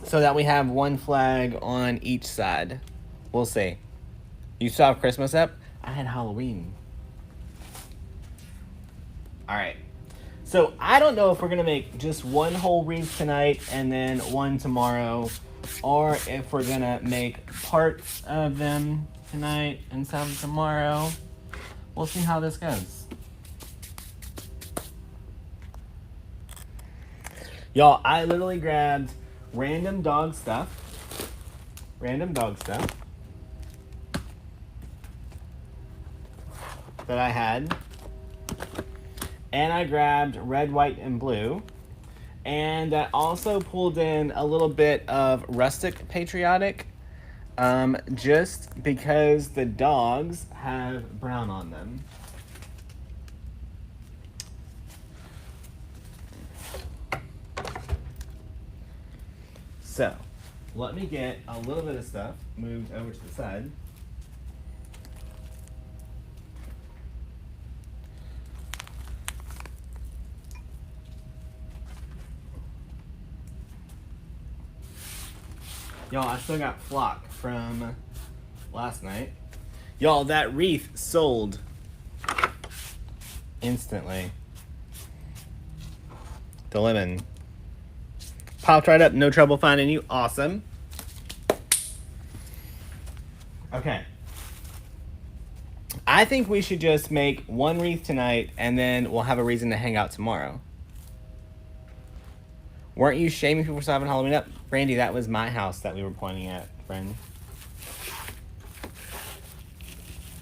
so that we have one flag on each side. We'll see. You still have Christmas up? I had Halloween. All right. So I don't know if we're going to make just one whole wreath tonight and then one tomorrow, or if we're going to make parts of them tonight and some tomorrow. We'll see how this goes. Y'all, I literally grabbed random dog stuff that I had, and I grabbed red, white, and blue, and I also pulled in a little bit of rustic patriotic, just because the dogs have brown on them. So, let me get a little bit of stuff moved over to the side. Y'all, I still got flock from last night. Y'all, that wreath sold instantly. The lemon popped right up, no trouble finding you. Awesome. Okay. I think we should just make one wreath tonight, and then we'll have a reason to hang out tomorrow. Weren't you shaming people for having Halloween up? Brandy, that was my house that we were pointing at, friend.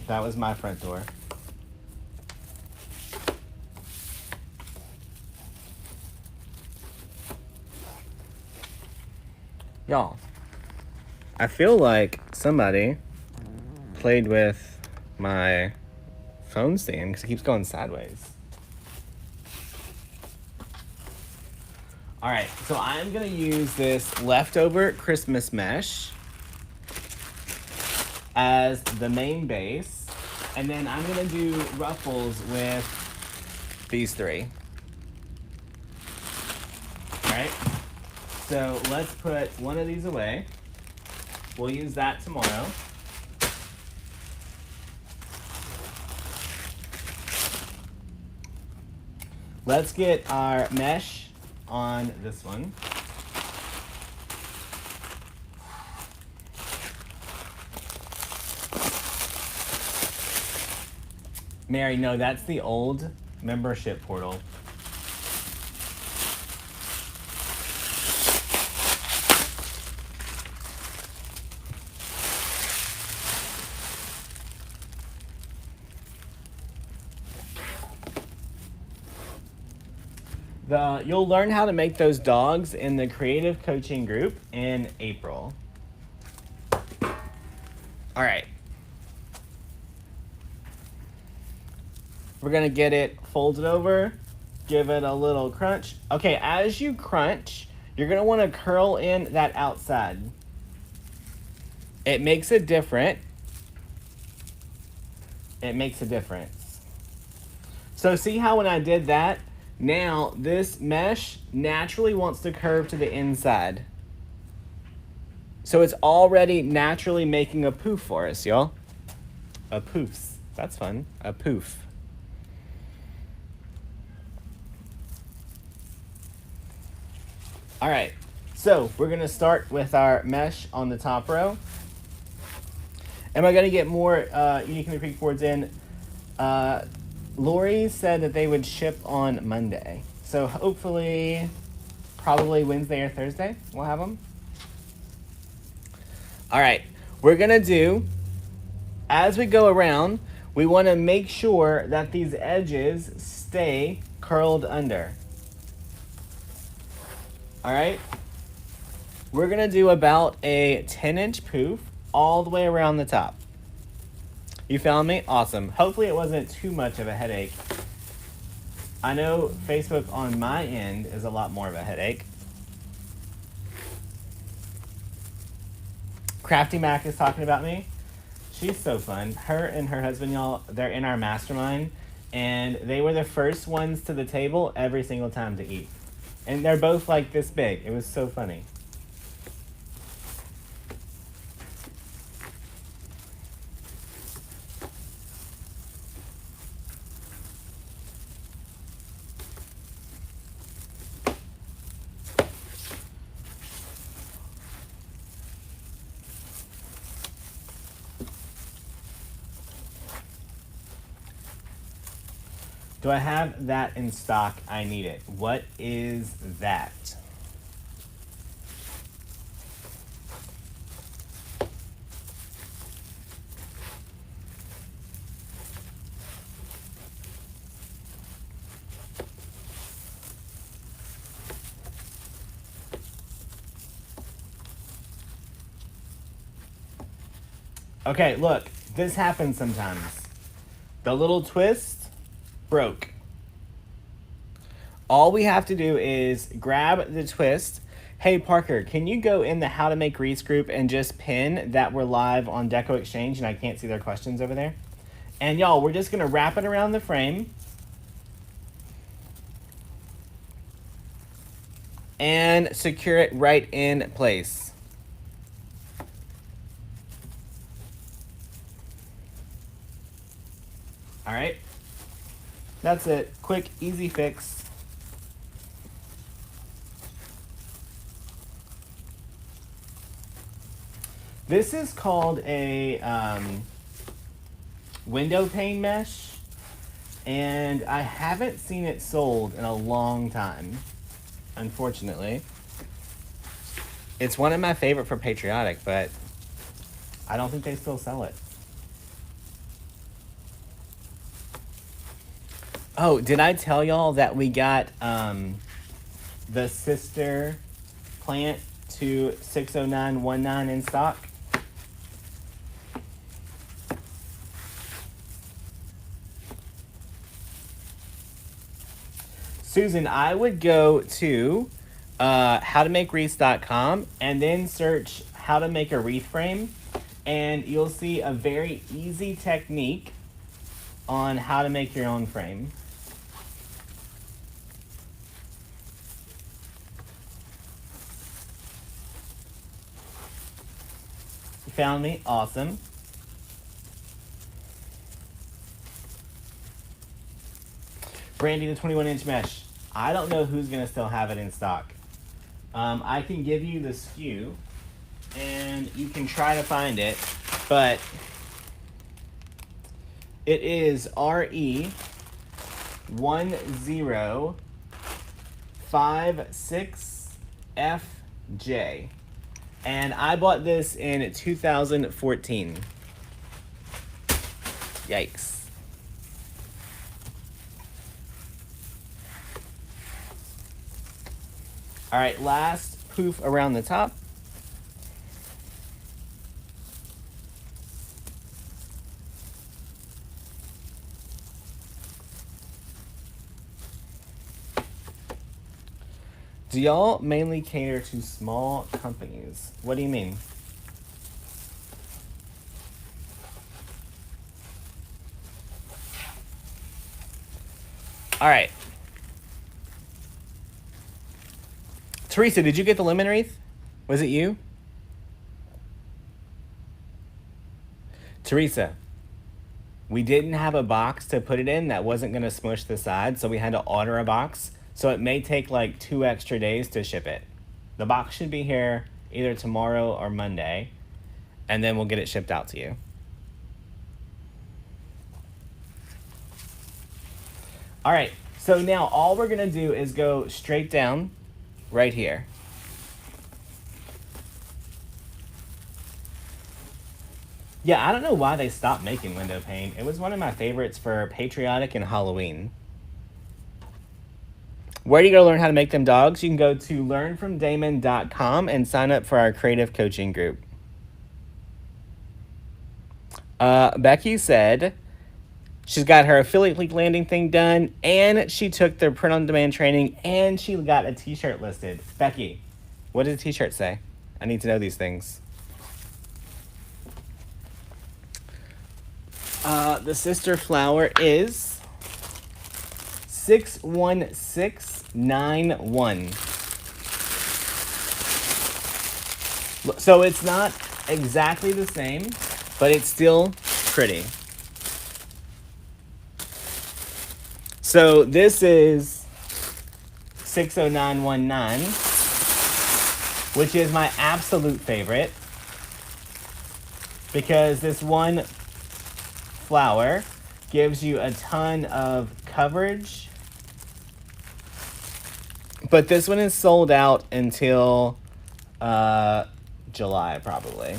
That was my front door. Y'all, I feel like somebody played with my phone stand because it keeps going sideways. All right, so I'm gonna use this leftover Christmas mesh as the main base, and then I'm gonna do ruffles with these three. All right, so let's put one of these away. We'll use that tomorrow. Let's get our mesh on this one. Mary, no, that's the old membership portal. You'll learn how to make those dogs in the creative coaching group in April. All right. We're going to get it folded over, give it a little crunch. Okay, as you crunch, you're going to want to curl in that outside. It makes a difference. It makes a difference. So see how when I did that, now this mesh naturally wants to curve to the inside. So it's already naturally making a poof for us, y'all. A poofs. That's fun. A poof. All right, so we're gonna start with our mesh on the top row. Am I gonna get more Unique and the Creek boards in? Lori said that they would ship on Monday. So hopefully, probably Wednesday or Thursday, we'll have them. All right, we're gonna do, as we go around, we wanna make sure that these edges stay curled under. All right, we're gonna do about a 10-inch poof all the way around the top. You found me? Awesome. Hopefully it wasn't too much of a headache. I know Facebook on my end is a lot more of a headache. Crafty Mac is talking about me. She's so fun. Her and her husband, y'all, they're in our mastermind, and they were the first ones to the table every single time to eat. And they're both like this big. It was so funny. Do I have that in stock? I need it. What is that? Okay, look, this happens sometimes. The little twist broke. All we have to do is grab the twist. Hey, Parker, can you go in the How to Make Wreaths group and just pin that we're live on Deco Exchange and I can't see their questions over there? And y'all, we're just gonna wrap it around the frame. And secure it right in place. All right, that's it. Quick, easy fix. This is called a window pane mesh, and I haven't seen it sold in a long time, unfortunately. It's one of my favorite for Patriotic, but I don't think they still sell it. Oh, did I tell y'all that we got the sister plant to 60919 in stock? Susan, I would go to howtomakewreaths.com and then search how to make a wreath frame, and you'll see a very easy technique on how to make your own frame. You found me? Awesome. Brandy, the 21-inch mesh. I don't know who's going to still have it in stock. I can give you the SKU, and you can try to find it, but it is RE1056FJ. And I bought this in 2014. Yikes. All right, last poof around the top. Do y'all mainly cater to small companies? What do you mean? All right. Teresa, did you get the lemon wreath? Was it you? Teresa, we didn't have a box to put it in that wasn't going to smush the side, so we had to order a box. So it may take like 2 extra days to ship it. The box should be here either tomorrow or Monday, and then we'll get it shipped out to you. All right, so now all we're going to do is go straight down right here. Yeah, I don't know why they stopped making window pane. It was one of my favorites for Patriotic and Halloween. Where do you go to learn how to make them dogs? You can go to learnfromdamon.com and sign up for our creative coaching group. Becky said she's got her affiliate link landing thing done, and she took the print-on-demand training, and she got a t-shirt listed. Becky, what does the t-shirt say? I need to know these things. The sister flower is 61691. So it's not exactly the same, but it's still pretty. So this is 60919, which is my absolute favorite, because this one flower gives you a ton of coverage. But this one is sold out until July, probably.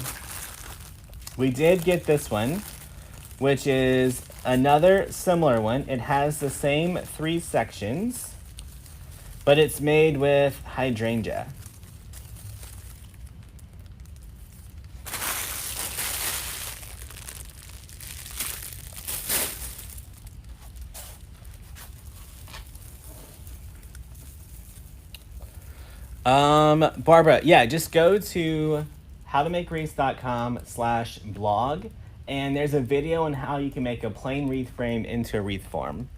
We did get this one, which is another similar one. It has the same 3 sections, but it's made with hydrangea. Barbara, yeah, just go to howtomakewreaths.com/blog, and there's a video on how you can make a plain wreath frame into a wreath form.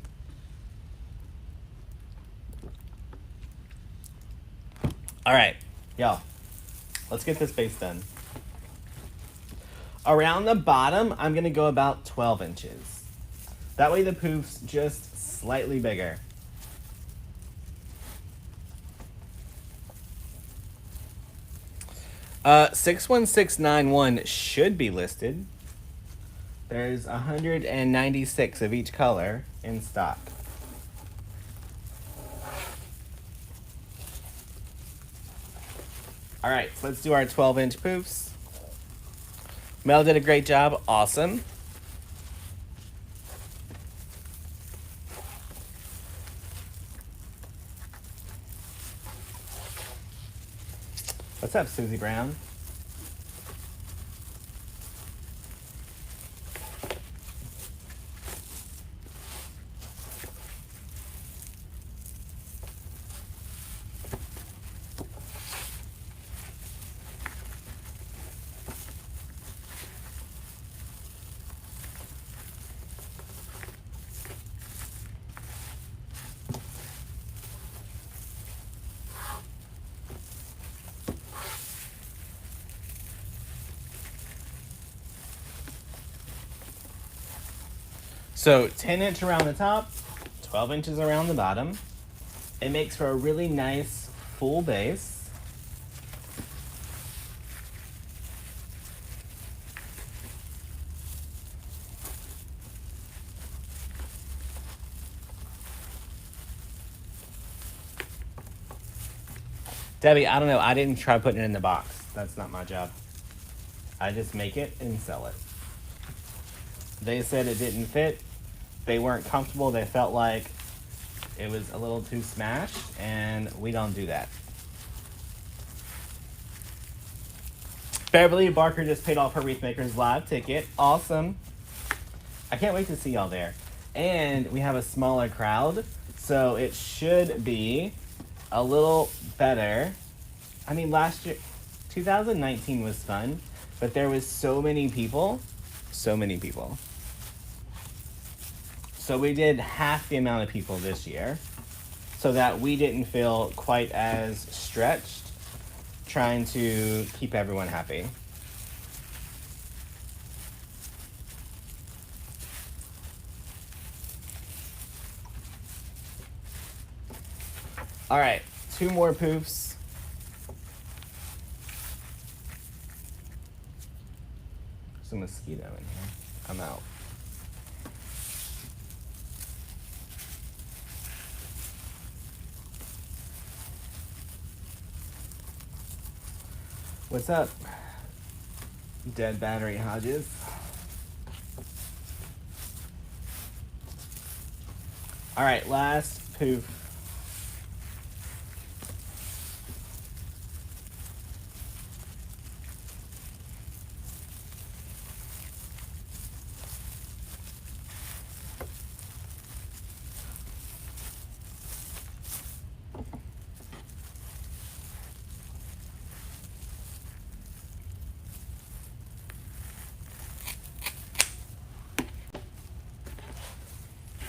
All right, y'all, let's get this base done. Around the bottom, I'm gonna go about 12 inches. That way the poof's just slightly bigger. 61691 should be listed. There's 196 of each color in stock. All right, so let's do our 12-inch poofs. Mel did a great job. Awesome. What's up, Susie Brown? So 10 inch around the top, 12 inches around the bottom. It makes for a really nice full base. Debbie, I don't know. I didn't try putting it in the box. That's not my job. I just make it and sell it. They said it didn't fit. They weren't comfortable. They felt like it was a little too smashed, and we don't do that. Beverly Barker just paid off her Wreath Makers Live ticket. Awesome. I can't wait to see y'all there. And we have a smaller crowd, so it should be a little better. I mean, last year, 2019 was fun, but there was so many people. So many people. So we did half the amount of people this year so that we didn't feel quite as stretched trying to keep everyone happy. All right, 2 more poofs. There's a mosquito in here. I'm out. What's up, Dead Battery Hodges? All right, last poof.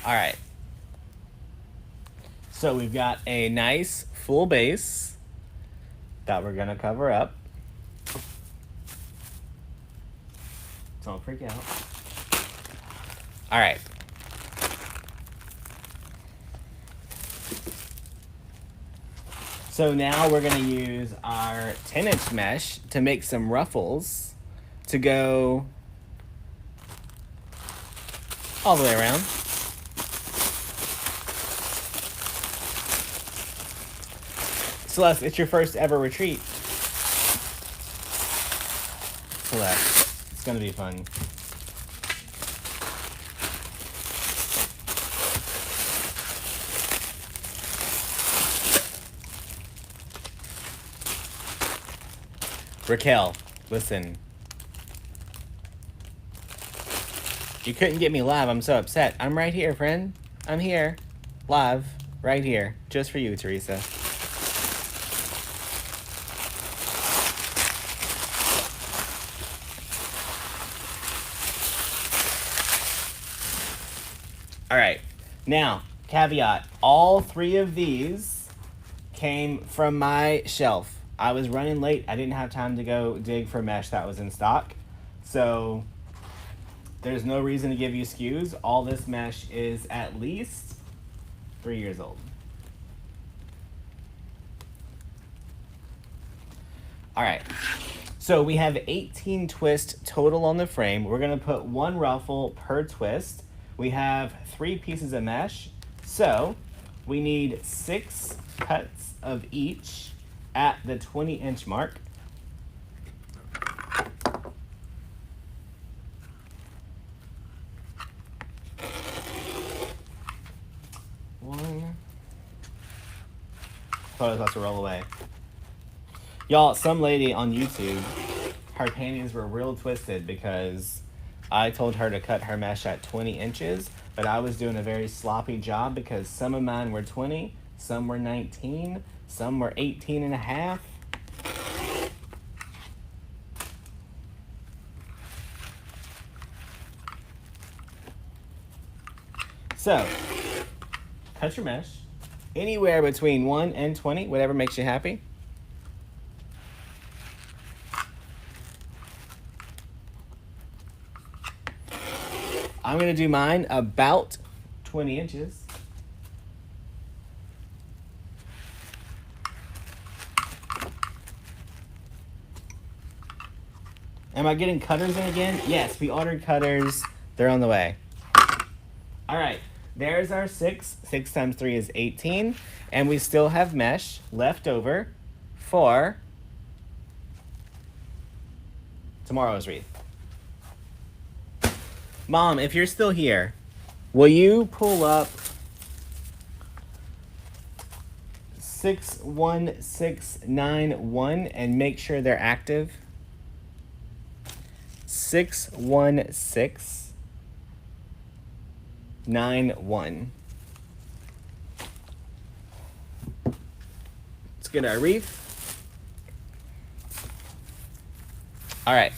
All right. So we've got a nice full base that we're gonna cover up. Don't freak out. All right. So now we're gonna use our 10-inch mesh to make some ruffles to go all the way around. Celeste, it's your first ever retreat. Celeste, it's gonna be fun. Raquel, listen. You couldn't get me live. I'm so upset. I'm right here, friend. I'm here. Live. Right here. Just for you, Teresa. All right. Now, caveat. All 3 of these came from my shelf. I was running late. I didn't have time to go dig for mesh that was in stock. So there's no reason to give you SKUs. All this mesh is at least 3 years old. All right. So we have 18 twists total on the frame. We're going to put 1 ruffle per twist. We have 3 pieces of mesh. So we need 6 cuts of each at the 20-inch mark. Thought I was about to roll away. Y'all, some lady on YouTube, her panties were real twisted because I told her to cut her mesh at 20 inches, but I was doing a very sloppy job because some of mine were 20, some were 19, some were 18 and a half. So, cut your mesh anywhere between 1 and 20, whatever makes you happy. I'm going to do mine about 20 inches. Am I getting cutters in again? Yes, we ordered cutters. They're on the way. All right, there's our 6. 6 times 3 is 18. And we still have mesh left over for tomorrow's wreath. Mom, if you're still here, will you pull up 61691 and make sure they're active? 61691. Let's get our wreath. All right.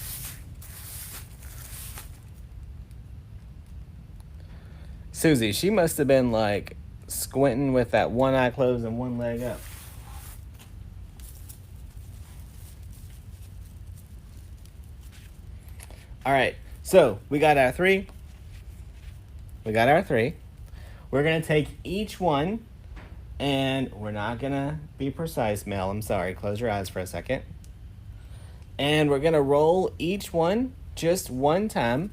Susie, she must have been like squinting with that one eye closed and one leg up. All right, so we got our 3. We got our 3. We're gonna take each one, and we're not gonna be precise, Mel. I'm sorry. Close your eyes for a second. And we're gonna roll each one just one time.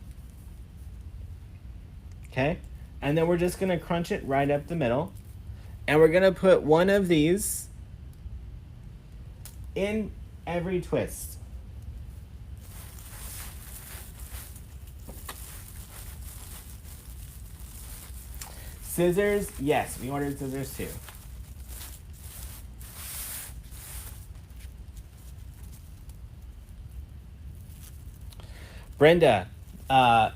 Okay? And then we're just gonna crunch it right up the middle. And we're gonna put one of these in every twist. Scissors, yes, we ordered scissors too. Brenda,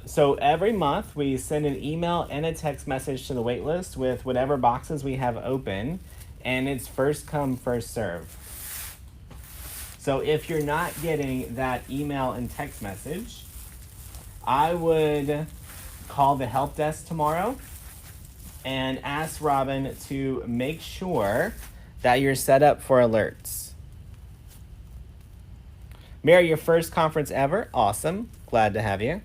so every month we send an email and a text message to the wait list with whatever boxes we have open, and it's first come, first serve. So if you're not getting that email and text message, I would call the help desk tomorrow and ask Robin to make sure that you're set up for alerts. Mary, your first conference ever? Awesome. Glad to have you.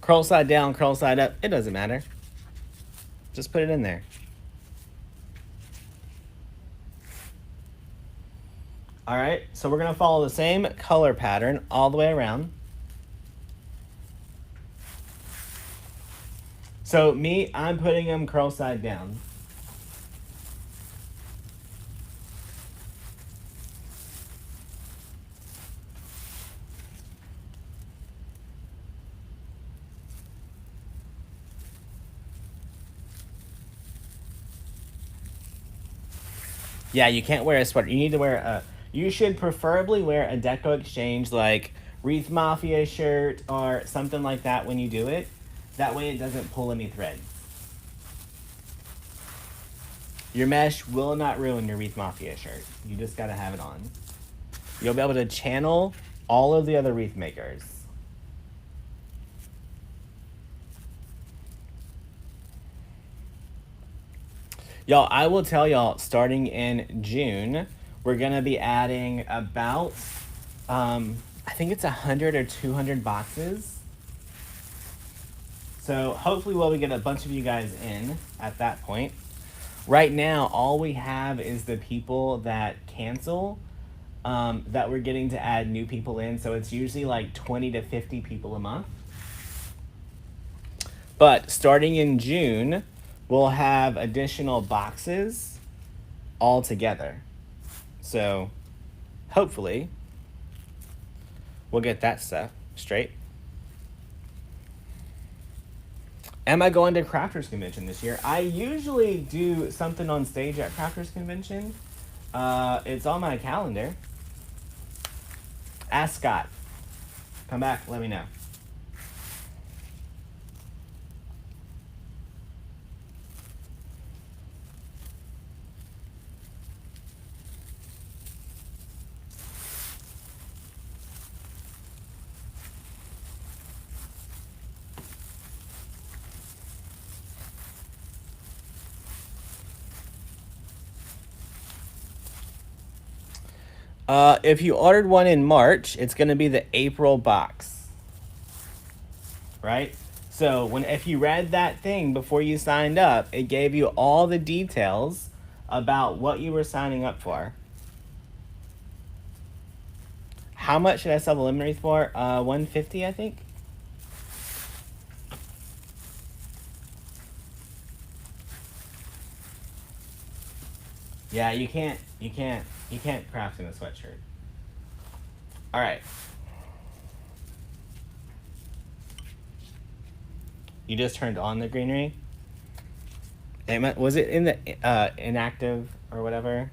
Curl side down, curl side up. It doesn't matter. Just put it in there. All right, so we're gonna follow the same color pattern all the way around. So me, I'm putting them curl side down. Yeah, you can't wear a sweater. You need to wear a. You should preferably wear a Deco Exchange like Wreath Mafia shirt or something like that when you do it. That way it doesn't pull any threads. Your mesh will not ruin your Wreath Mafia shirt. You just gotta have it on. You'll be able to channel all of the other wreath makers. Y'all, I will tell y'all, starting in June, we're gonna be adding about, I think it's 100 or 200 boxes. So hopefully we'll get a bunch of you guys in at that point. Right now, all we have is the people that cancel, that we're getting to add new people in. So it's usually like 20 to 50 people a month. But starting in June, we'll have additional boxes all together. So hopefully we'll get that stuff straight. Am I going to Crafters Convention this year? I usually do something on stage at Crafters Convention. It's on my calendar. Ask Scott. Come back, let me know. If you ordered one in March, it's going to be the April box. Right? So if you read that thing before you signed up, it gave you all the details about what you were signing up for. How much should I sell the lemon wreath for? $150, I think. Yeah, you can't craft in a sweatshirt. All right. You just turned on the greenery? Was it in the inactive or whatever?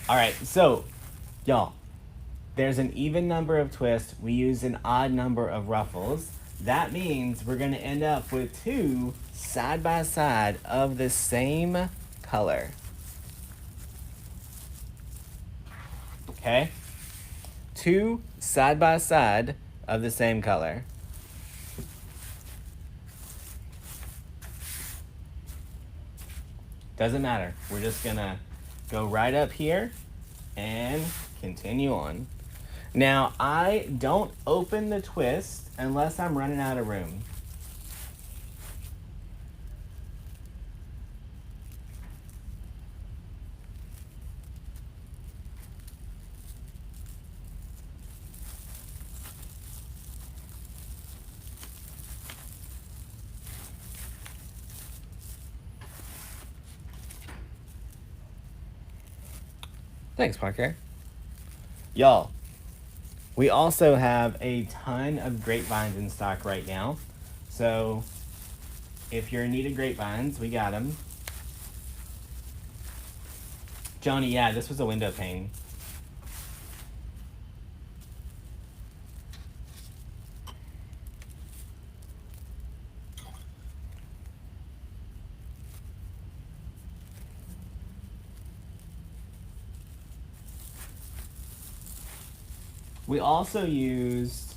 All right, so y'all, there's an even number of twists. We use an odd number of ruffles. That means we're gonna end up with two side by side of the same color. Okay? Two side by side of the same color. Doesn't matter. We're just gonna go right up here and continue on. Now, I don't open the twist unless I'm running out of room. Thanks, Parker. Y'all, we also have a ton of grapevines in stock right now. So if you're in need of grapevines, we got them. Joni, yeah, this was a window pane. We also used,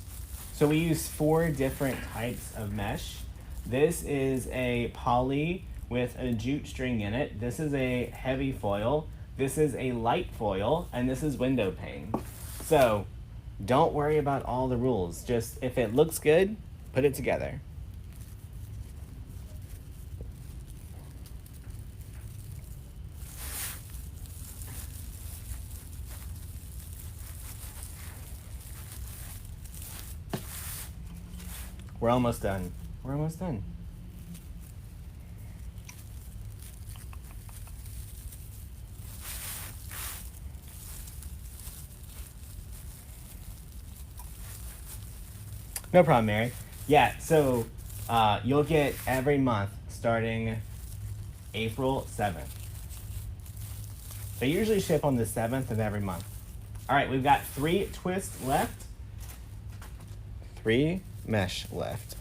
we used 4 different types of mesh. This is a poly with a jute string in it. This is a heavy foil. This is a light foil, and this is window pane. So don't worry about all the rules. Just if it looks good, put it together. We're almost done. We're almost done. No problem, Mary. Yeah, so you'll get every month starting April 7th. They usually ship on the 7th of every month. All right, we've got 3 twists left. 3 mesh left.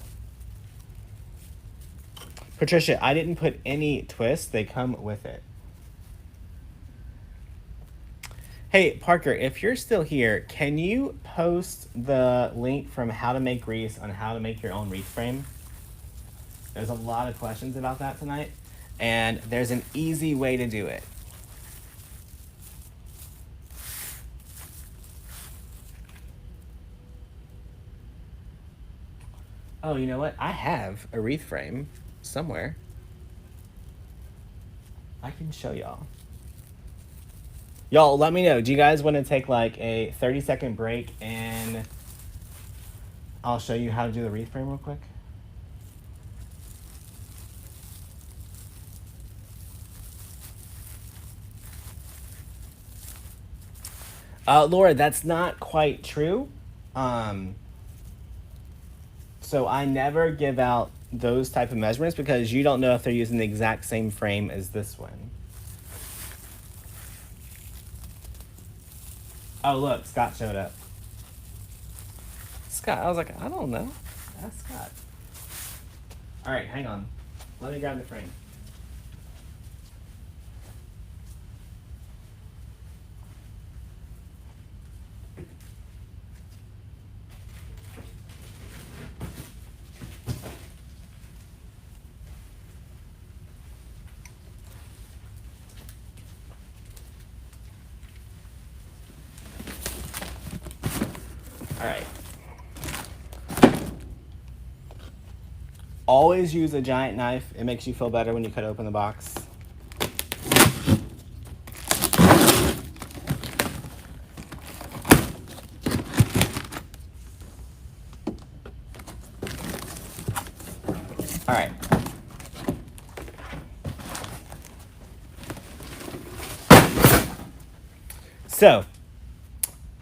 Patricia, I didn't put any twists. They come with it. Hey, Parker, if you're still here, can you post the link from How to Make Wreaths on how to make your own wreath frame? There's a lot of questions about that tonight, and there's an easy way to do it. Oh, you know what? I have a wreath frame somewhere. I can show y'all. Y'all, let me know. Do you guys want to take like a 30-second break and I'll show you how to do the wreath frame real quick? Laura, that's not quite true. So I never give out those type of measurements because you don't know if they're using the exact same frame as this one. Oh, look, Scott showed up. Scott, I was like, I don't know. That's Scott. All right, hang on. Let me grab the frame. All right. Always use a giant knife. It makes you feel better when you cut open the box. All right. So,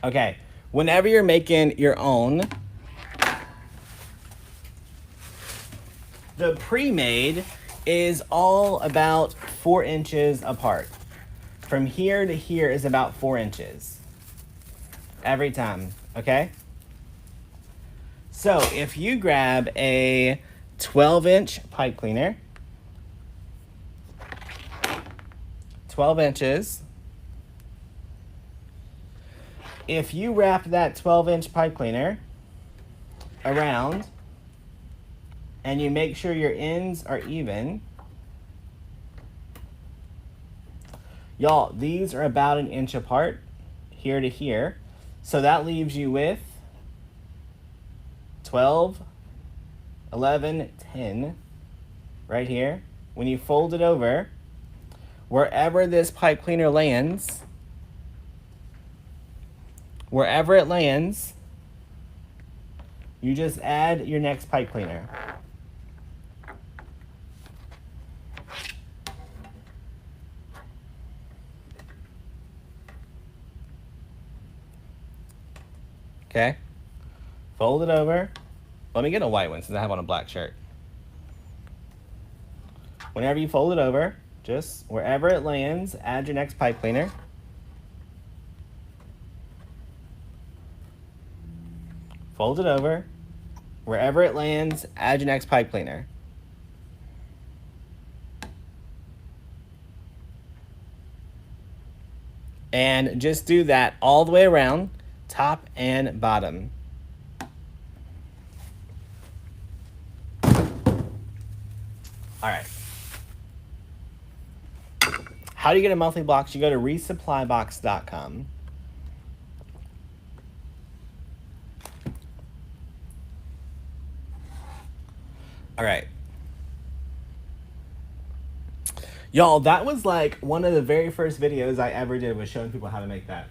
okay, whenever you're making your own, the pre-made is all about 4 inches apart. From here to here is about 4 inches. Every time, okay? So if you grab a 12-inch pipe cleaner, 12 inches, if you wrap that 12-inch pipe cleaner around and you make sure your ends are even, y'all, these are about 1 inch apart, here to here. So that leaves you with 12, 11, 10, right here. When you fold it over, wherever this pipe cleaner lands, wherever it lands, you just add your next pipe cleaner. Okay? Fold it over. Let me get a white one since I have on a black shirt. Whenever you fold it over, just wherever it lands, add your next pipe cleaner. Fold it over. Wherever it lands, add your next pipe cleaner. And just do that all the way around, top and bottom. All right. How do you get a monthly box? You go to resupplybox.com. All right. Y'all, that was like one of the very first videos I ever did was showing people how to make that.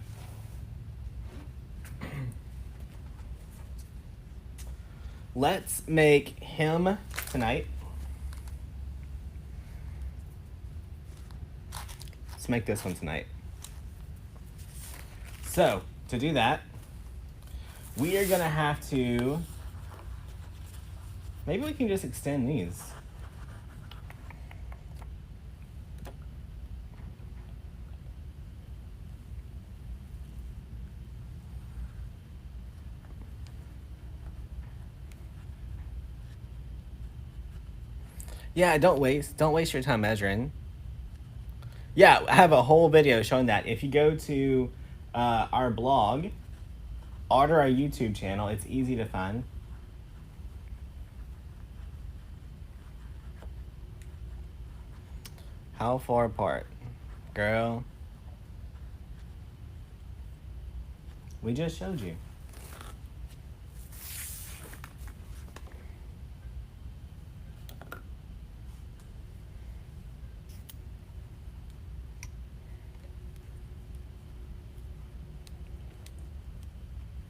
let's make him tonight. Let's make this one tonight. So, to do that, we are gonna have to, maybe we can just extend these. Yeah, don't waste your time measuring. Yeah, I have a whole video showing that. If you go to our blog or our YouTube channel, it's easy to find. How far apart? Girl, we just showed you.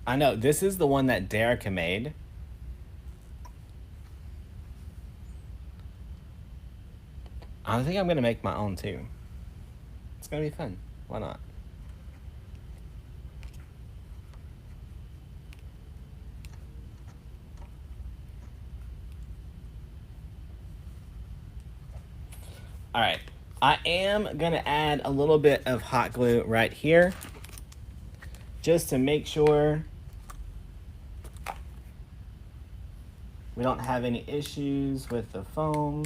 I know, this is the one that Deco made. I think I'm gonna make my own too. It's gonna be fun. Why not? All right, I am gonna add a little bit of hot glue right here, just to make sure we don't have any issues with the foam.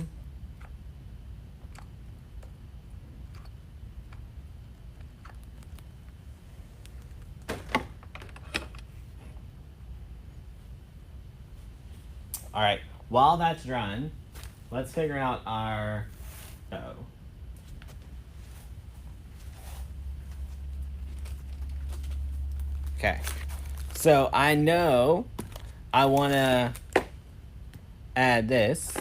All right, while that's drying, let's figure out our dough. Okay, so I know I wanna add this.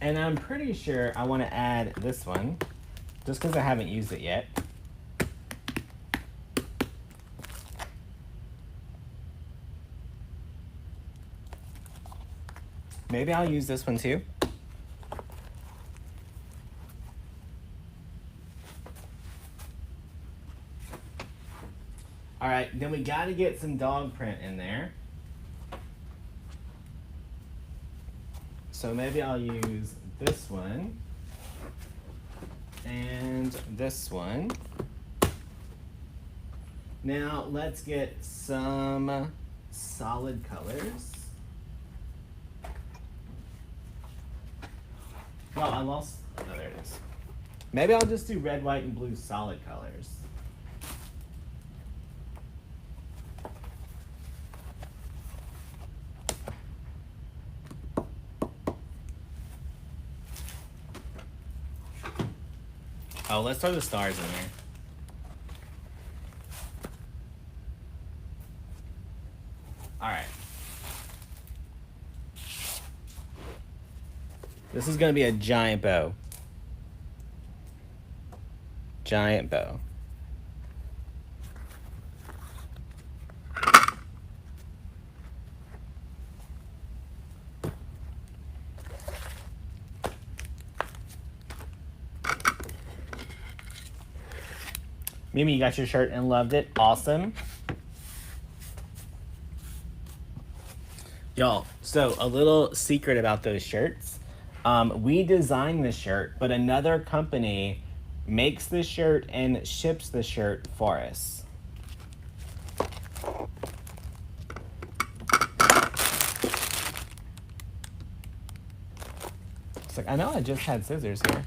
And I'm pretty sure I wanna add this one, just because I haven't used it yet. Maybe I'll use this one too. All right, then we gotta get some dog print in there. So maybe I'll use this one and this one. Now let's get some solid colors. Oh, I lost, oh, there it is. Maybe I'll just do red, white, and blue solid colors. Oh, let's throw the stars in there. All right. This is gonna be a giant bow. Giant bow. Mimi, you got your shirt and loved it. Awesome. Y'all, so a little secret about those shirts. We designed this shirt, but another company makes the shirt and ships the shirt for us. It's like, I know I just had scissors here.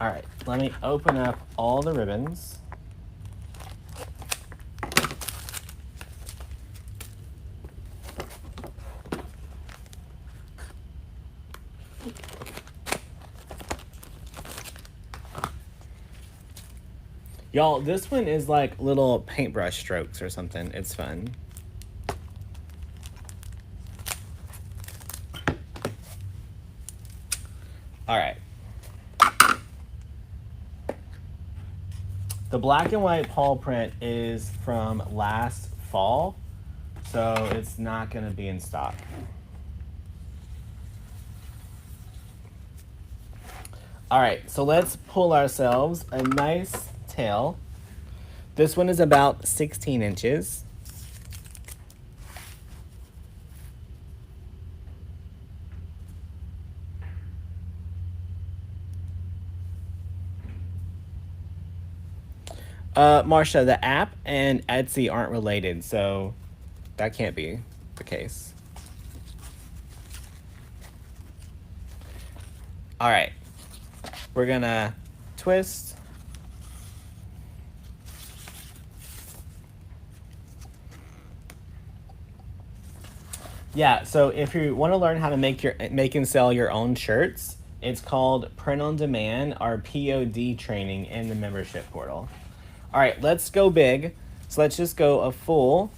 All right, let me open up all the ribbons. Y'all, this one is like little paintbrush strokes or something. It's fun. All right. The black and white paw print is from last fall, so it's not going to be in stock. All right, so let's pull ourselves a nice tail. This one is about 16 inches. Marsha, the app and Etsy aren't related, so that can't be the case. All right, we're gonna twist. Yeah, so if you want to learn how to make and sell your own shirts, it's called Print on Demand or POD training in the membership portal. All right, let's go big. So let's just go a full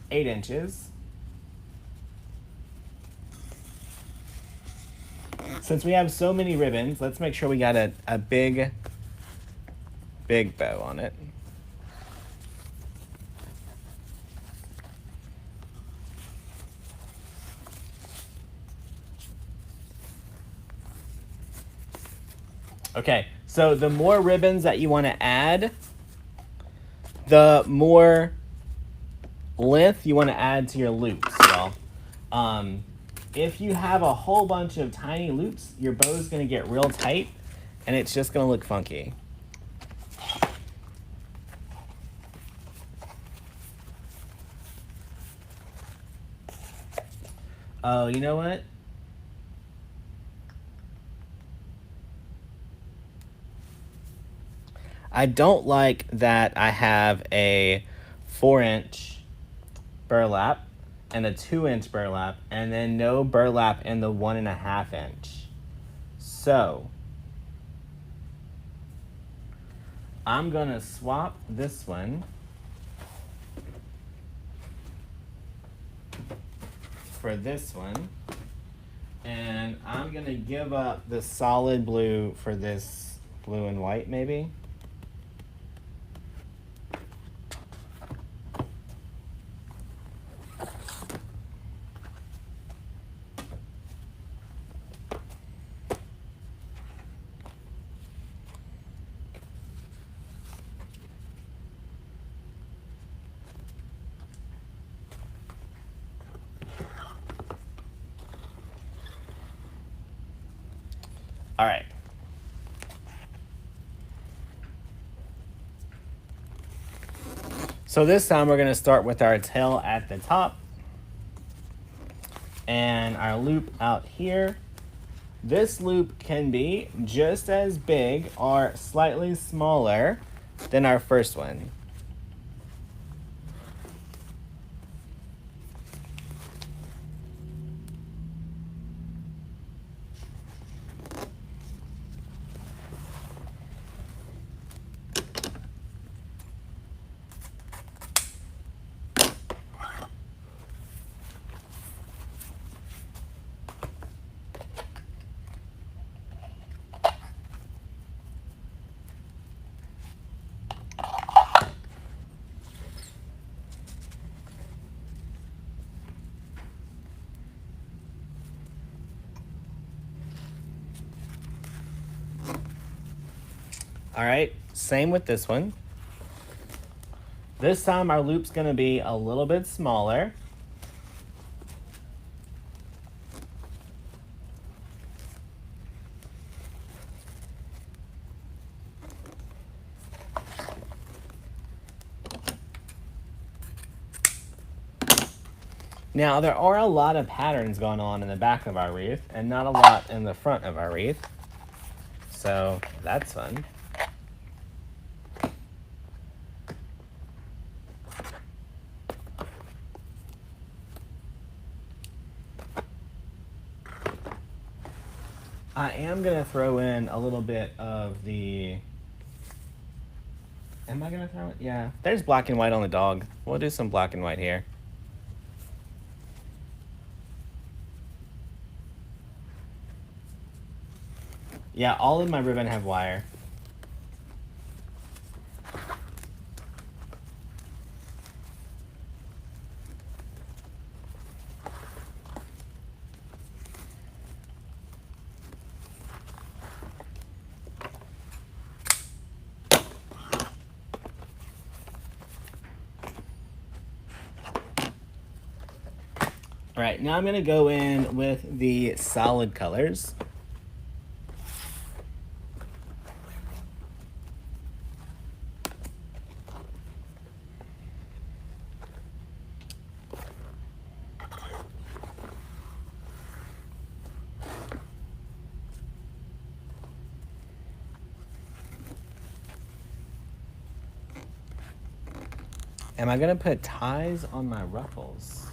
8 inches. Since we have so many ribbons, let's make sure we got a big bow on it. Okay, so the more ribbons that you want to add, the more length you want to add to your loops, y'all. If you have a whole bunch of tiny loops, your bow is going to get real tight, and it's just going to look funky. Oh, you know what? I don't like that I have a 4-inch burlap and a 2-inch burlap and then no burlap in the 1.5 inch. So I'm gonna swap this one for this one, and I'm gonna give up the solid blue for this blue and white maybe. All right. So this time we're going to start with our tail at the top and our loop out here. This loop can be just as big or slightly smaller than our first one. All right, same with this one. This time our loop's going to be a little bit smaller. Now, there are a lot of patterns going on in the back of our wreath and not a lot in the front of our wreath. So that's fun. I am going to throw in a little bit of the... Am I going to throw it? Yeah. There's black and white on the dog. We'll do some black and white here. Yeah, all of my ribbon have wire. All right, now I'm gonna go in with the solid colors. Am I gonna put ties on my ruffles?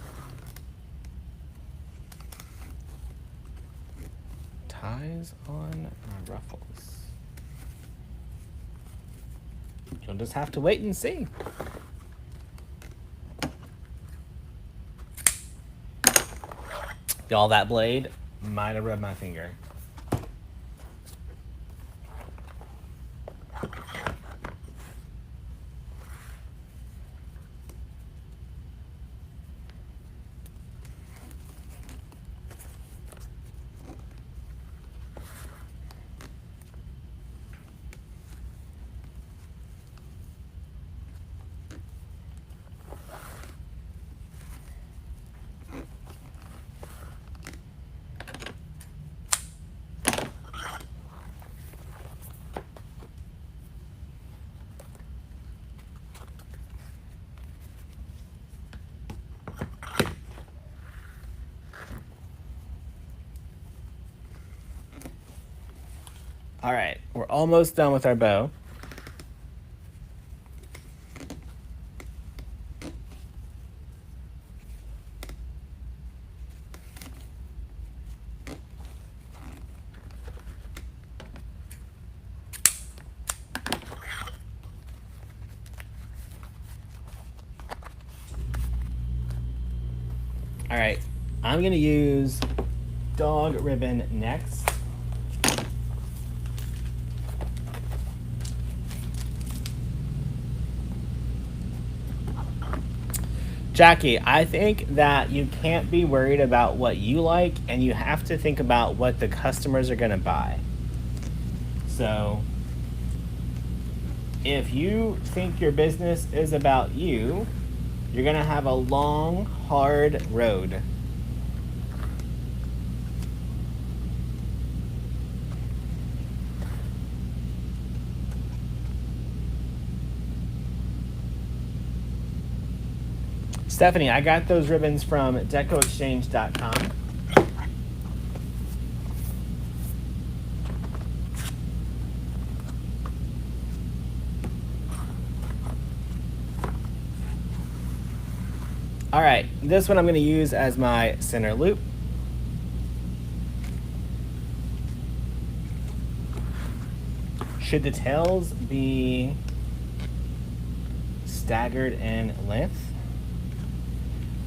Ties on my ruffles. You'll just have to wait and see. Y'all, that blade might have rubbed my finger. All right, we're almost done with our bow. All right, I'm gonna use dog ribbon next. Jackie, I think that you can't be worried about what you like, and you have to think about what the customers are gonna buy. So, if you think your business is about you, you're gonna have a long, hard road. Stephanie, I got those ribbons from decoexchange.com. All right, this one I'm going to use as my center loop. Should the tails be staggered in length?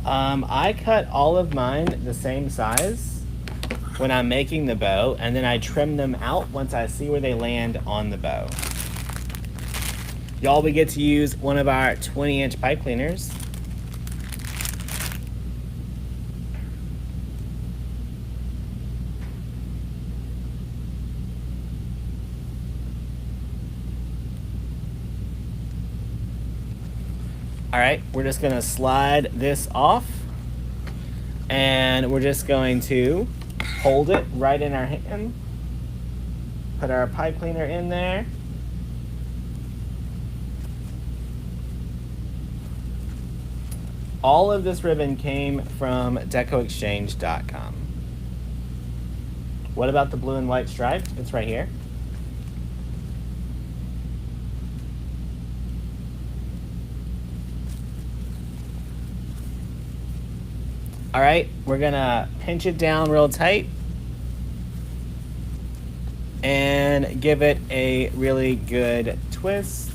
I cut all of mine the same size when I'm making the bow, and then I trim them out once I see where they land on the bow. Y'all, we get to use one of our 20-inch pipe cleaners. All right, we're just gonna slide this off, and we're just going to hold it right in our hand. Put our pipe cleaner in there. All of this ribbon came from decoexchange.com. What about the blue and white stripe? It's right here. All right, we're gonna pinch it down real tight and give it a really good twist.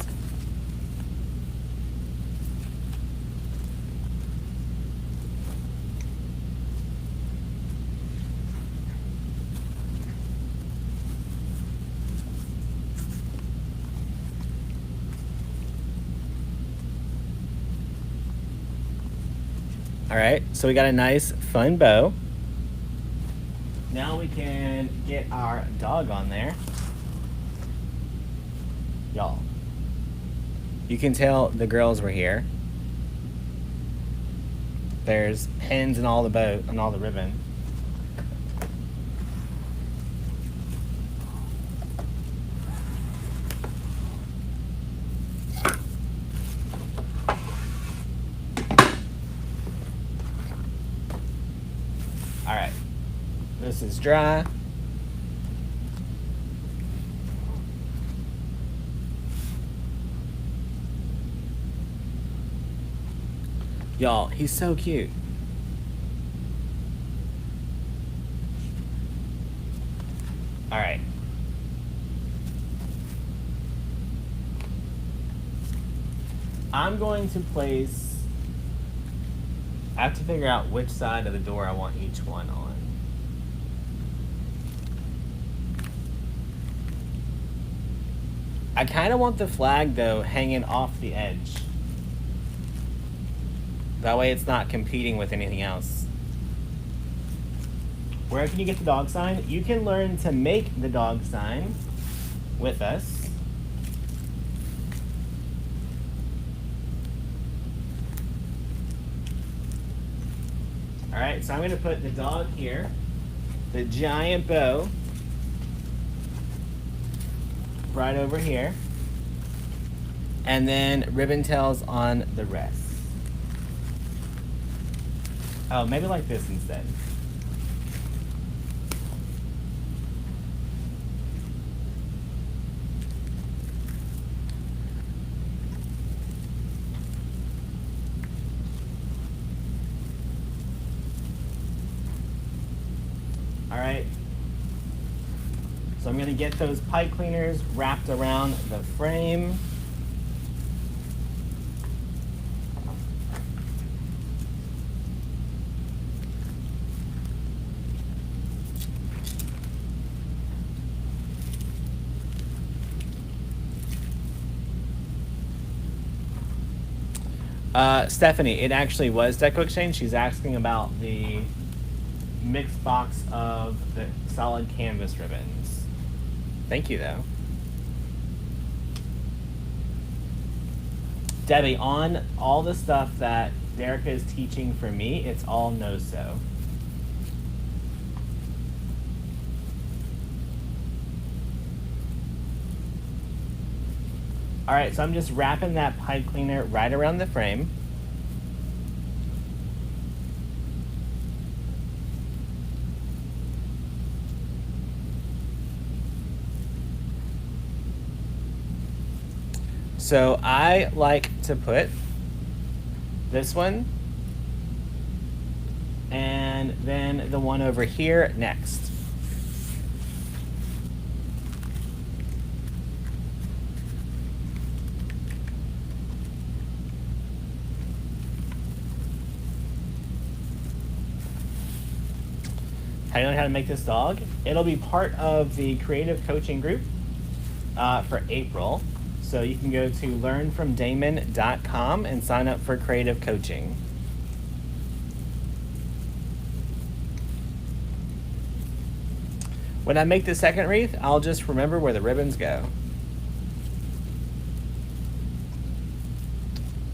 All right, so we got a nice fun bow. Now we can get our dog on there. Y'all, you can tell the girls were here. There's pins in all the bow and all the ribbon. All right, this is dry. Y'all, he's so cute. All right. I'm going to place, I have to figure out which side of the door I want each one on. I kind of want the flag, though, hanging off the edge. That way it's not competing with anything else. Where can you get the dog sign? You can learn to make the dog sign with us. All right, so I'm going to put the dog here, the giant bow right over here, and then ribbon tails on the rest. Oh, maybe like this instead. All right. So I'm gonna get those pipe cleaners wrapped around the frame. Stephanie, it actually was Deco Exchange. She's asking about the mixed box of the solid canvas ribbons. Thank you, though. Debbie, on all the stuff that Derica is teaching for me, it's all no-sew. All right, so I'm just wrapping that pipe cleaner right around the frame. So I like to put this one and then the one over here next. How do you know how to make this dog? It'll be part of the creative coaching group for April. So you can go to learnfromdamon.com and sign up for creative coaching. When I make the second wreath, I'll just remember where the ribbons go.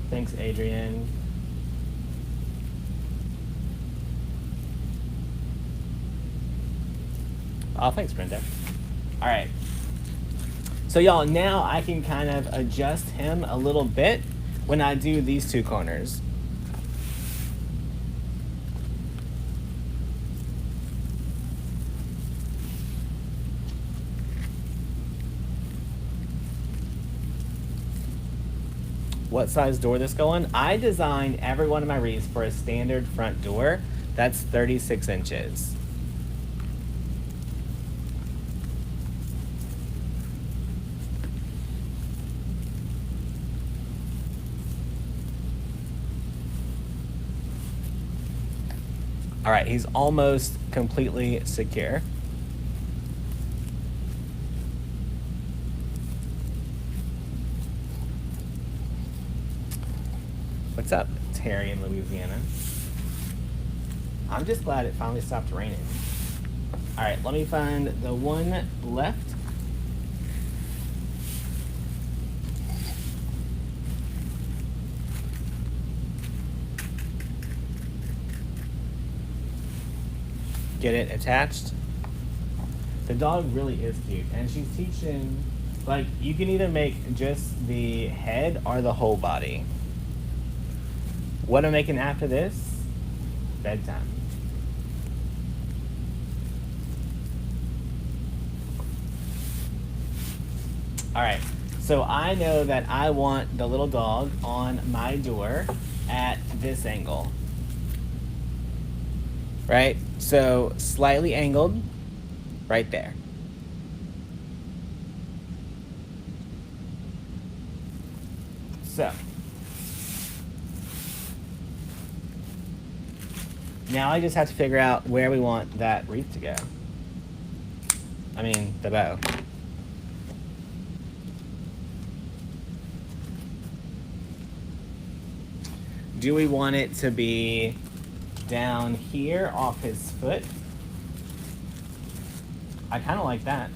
Thanks, Adrian. Oh, thanks, Brenda. All right. So y'all, now I can kind of adjust him a little bit when I do these two corners. What size door this go on? I designed every one of my wreaths for a standard front door. That's 36 inches. All right, he's almost completely secure. What's up, Terry in Louisiana? I'm just glad it finally stopped raining. All right, let me find the one left. Get it attached. The dog really is cute, and she's teaching, like, you can either make just the head or the whole body. What I'm making after this? Bedtime. All right, so I know that I want the little dog on my door at this angle. Right? So slightly angled right there. So now I just have to figure out where we want that wreath to go. I mean, the bow. Do we want it to be down here off his foot? I kind of like that.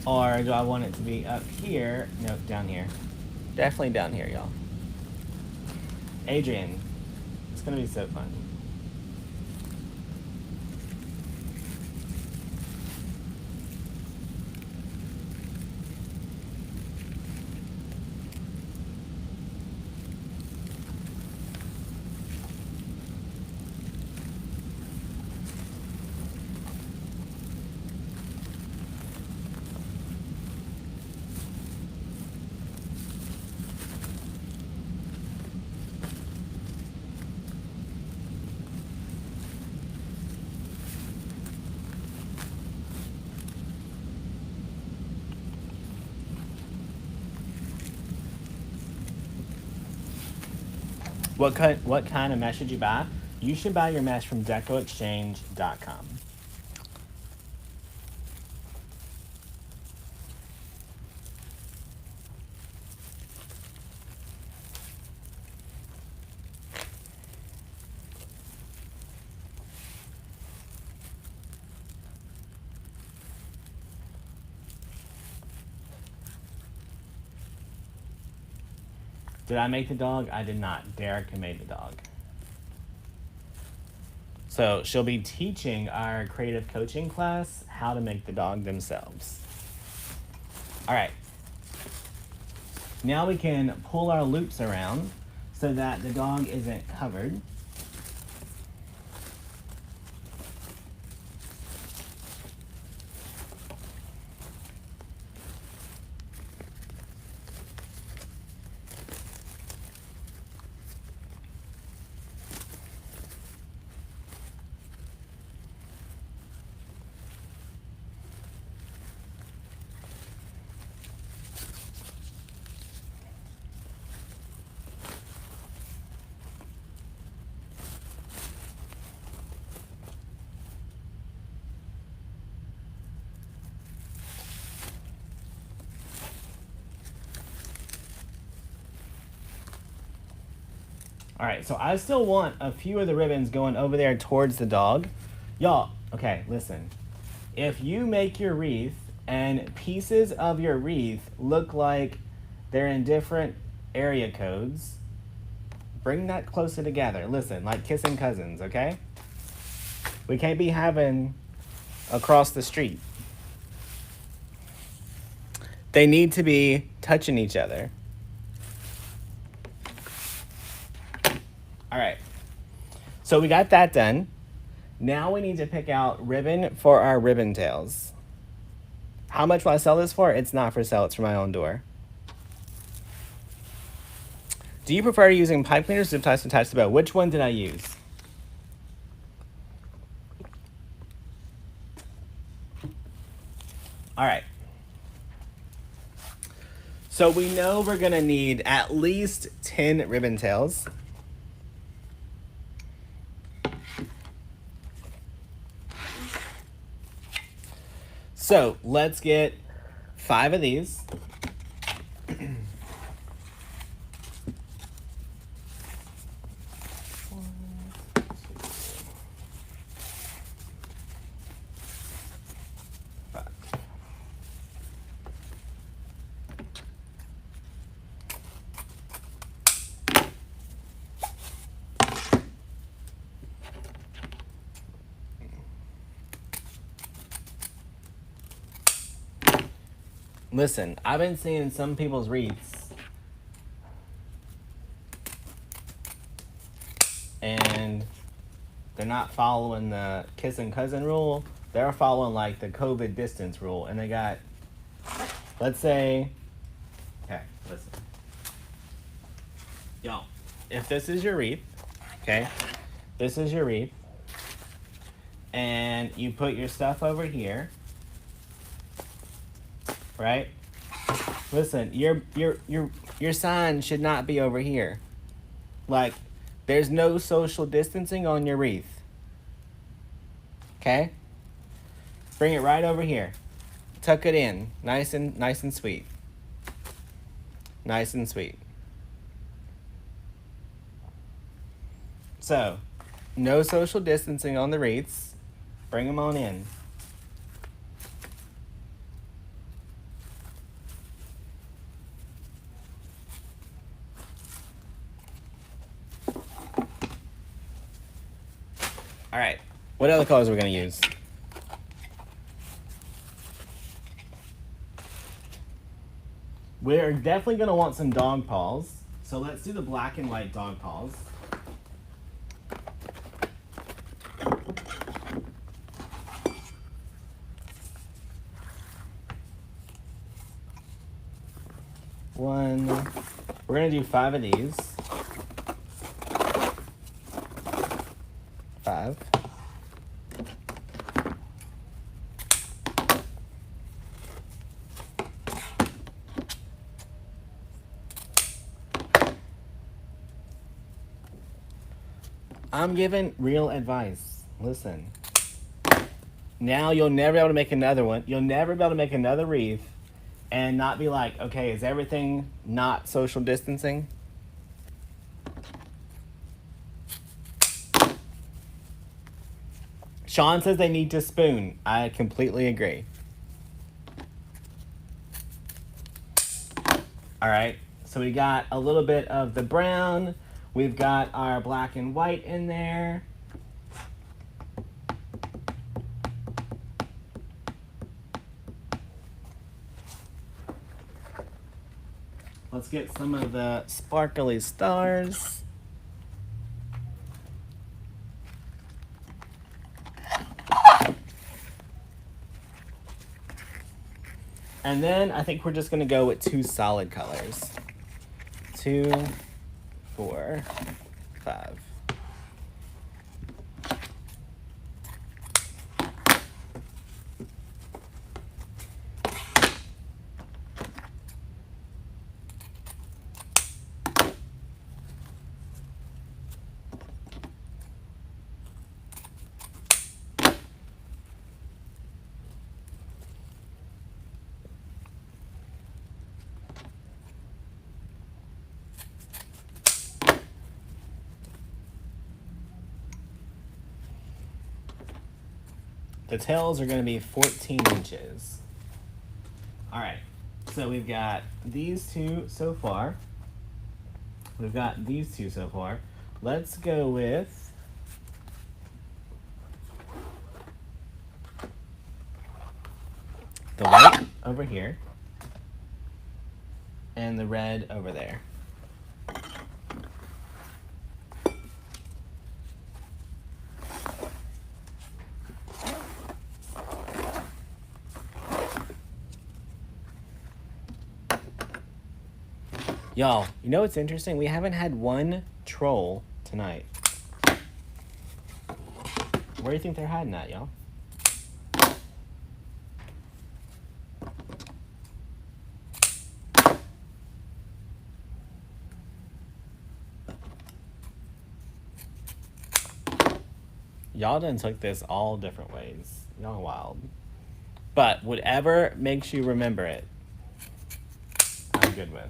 Or do I want it to be up here? No, down here. Definitely down here, y'all. Adrian, it's gonna be so fun. What kind of mesh should you buy? You should buy your mesh from decoexchange.com. Did I make the dog? I did not. Derek made the dog. So she'll be teaching our creative coaching class how to make the dog themselves. All right. Now we can pull our loops around so that the dog isn't covered. All right, so I still want a few of the ribbons going over there towards the dog. Y'all, okay, listen. If you make your wreath and pieces of your wreath look like they're in different area codes, bring that closer together. Listen, like kissing cousins, okay? We can't be having across the street. They need to be touching each other. All right, so we got that done. Now we need to pick out ribbon for our ribbon tails. How much will I sell this for? It's not for sale, it's for my own door. Do you prefer using pipe cleaners or zip ties to attach the bow? Which one did I use? All right. So we know we're gonna need at least 10 ribbon tails. So let's get 5 of these. Listen, I've been seeing some people's wreaths, and they're not following the kissing cousin rule. They're following like the COVID distance rule, and they got, let's say, okay, listen, y'all, if this is your wreath, okay, this is your wreath, and you put your stuff over here, right? Listen, your sign should not be over here. Like, there's no social distancing on your wreath. Okay? Bring it right over here. Tuck it in, nice and sweet. Nice and sweet. So, no social distancing on the wreaths. Bring them on in. All right. What other colors are we going to use? We're definitely going to want some dog paws. So let's do the black and white dog paws. One. We're going to do 5 of these. 5. I'm giving real advice. Listen. Now you'll never be able to make another one. You'll never be able to make another wreath and not be like, okay, is everything not social distancing? Sean says they need to spoon. I completely agree. All right, so we got a little bit of the brown. We've got our black and white in there. Let's get some of the sparkly stars. And then I think we're just gonna go with 2 solid colors. 2, 4, 5. The tails are going to be 14 inches. All right, so we've got these 2 so far. We've got these 2 so far. Let's go with the white over here and the red over there. Y'all, you know what's interesting? We haven't had one troll tonight. Where do you think they're hiding at, y'all? Y'all done took this all different ways. Y'all wild. But whatever makes you remember it, I'm good with.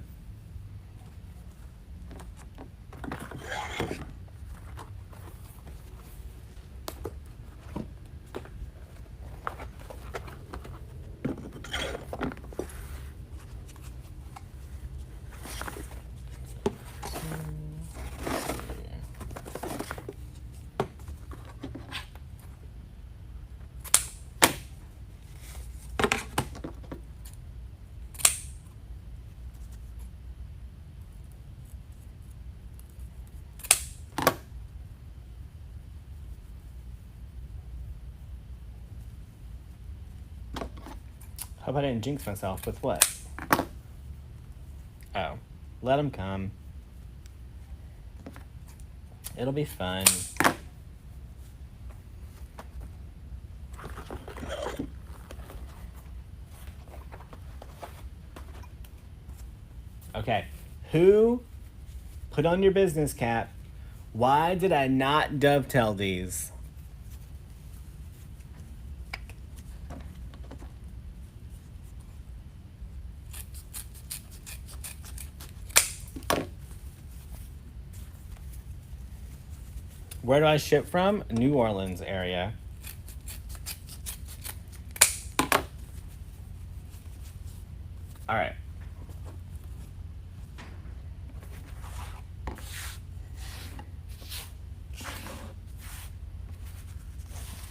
Hope I didn't jinx myself with what? Oh, let them come. It'll be fun. Okay, who put on your business cap? Why did I not dovetail these? Where do I ship from? New Orleans area. All right.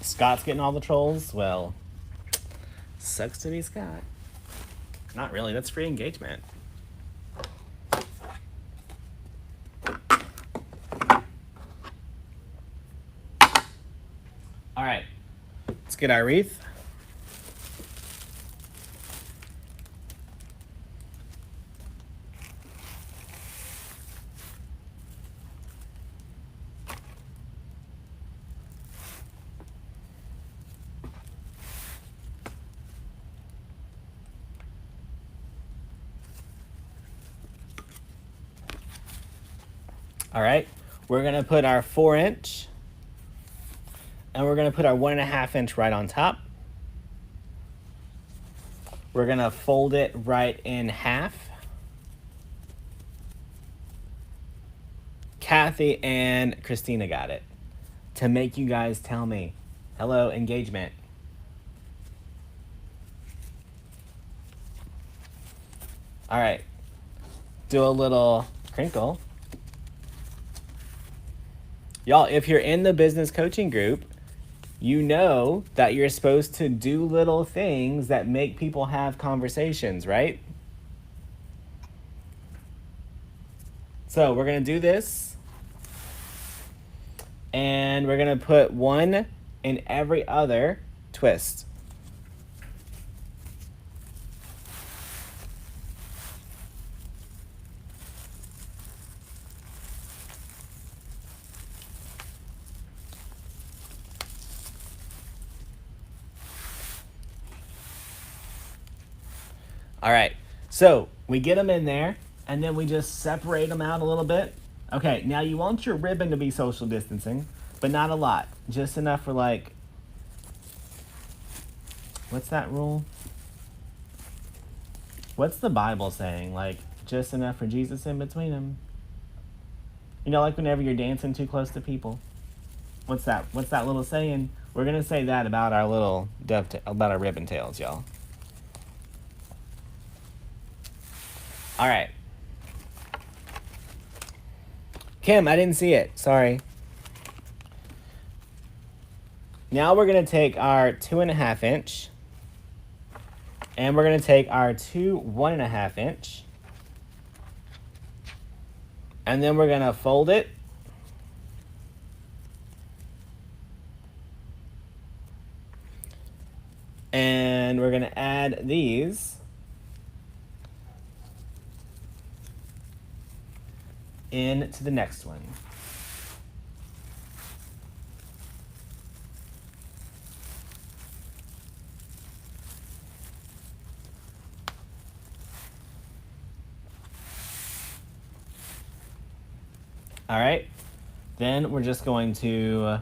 Scott's getting all the trolls? Well, sucks to be Scott. Not really, that's free engagement. All right, let's get our wreath. All right, we're gonna put our 4-inch and we're gonna put our 1.5 inch right on top. We're gonna fold it right in half. Kathy and Christina got it. To make you guys tell me, hello, engagement. All right, do a little crinkle. Y'all, if you're in the business coaching group, you know that you're supposed to do little things that make people have conversations, right? So we're gonna do this. And we're gonna put one in every other twist. All right, so we get them in there and then we just separate them out a little bit. Okay, now you want your ribbon to be social distancing, but not a lot. Just enough for like, what's that rule? What's the Bible saying? Like, just enough for Jesus in between them. You know, like whenever you're dancing too close to people. What's that little saying? We're gonna say that about our little about our ribbon tails, y'all. All right. Kim, I didn't see it. Sorry. Now we're going to take our 2.5 inch and we're going to take our 2 1.5 inch and then we're going to fold it. And we're going to add these into the next one. All right, then we're just going to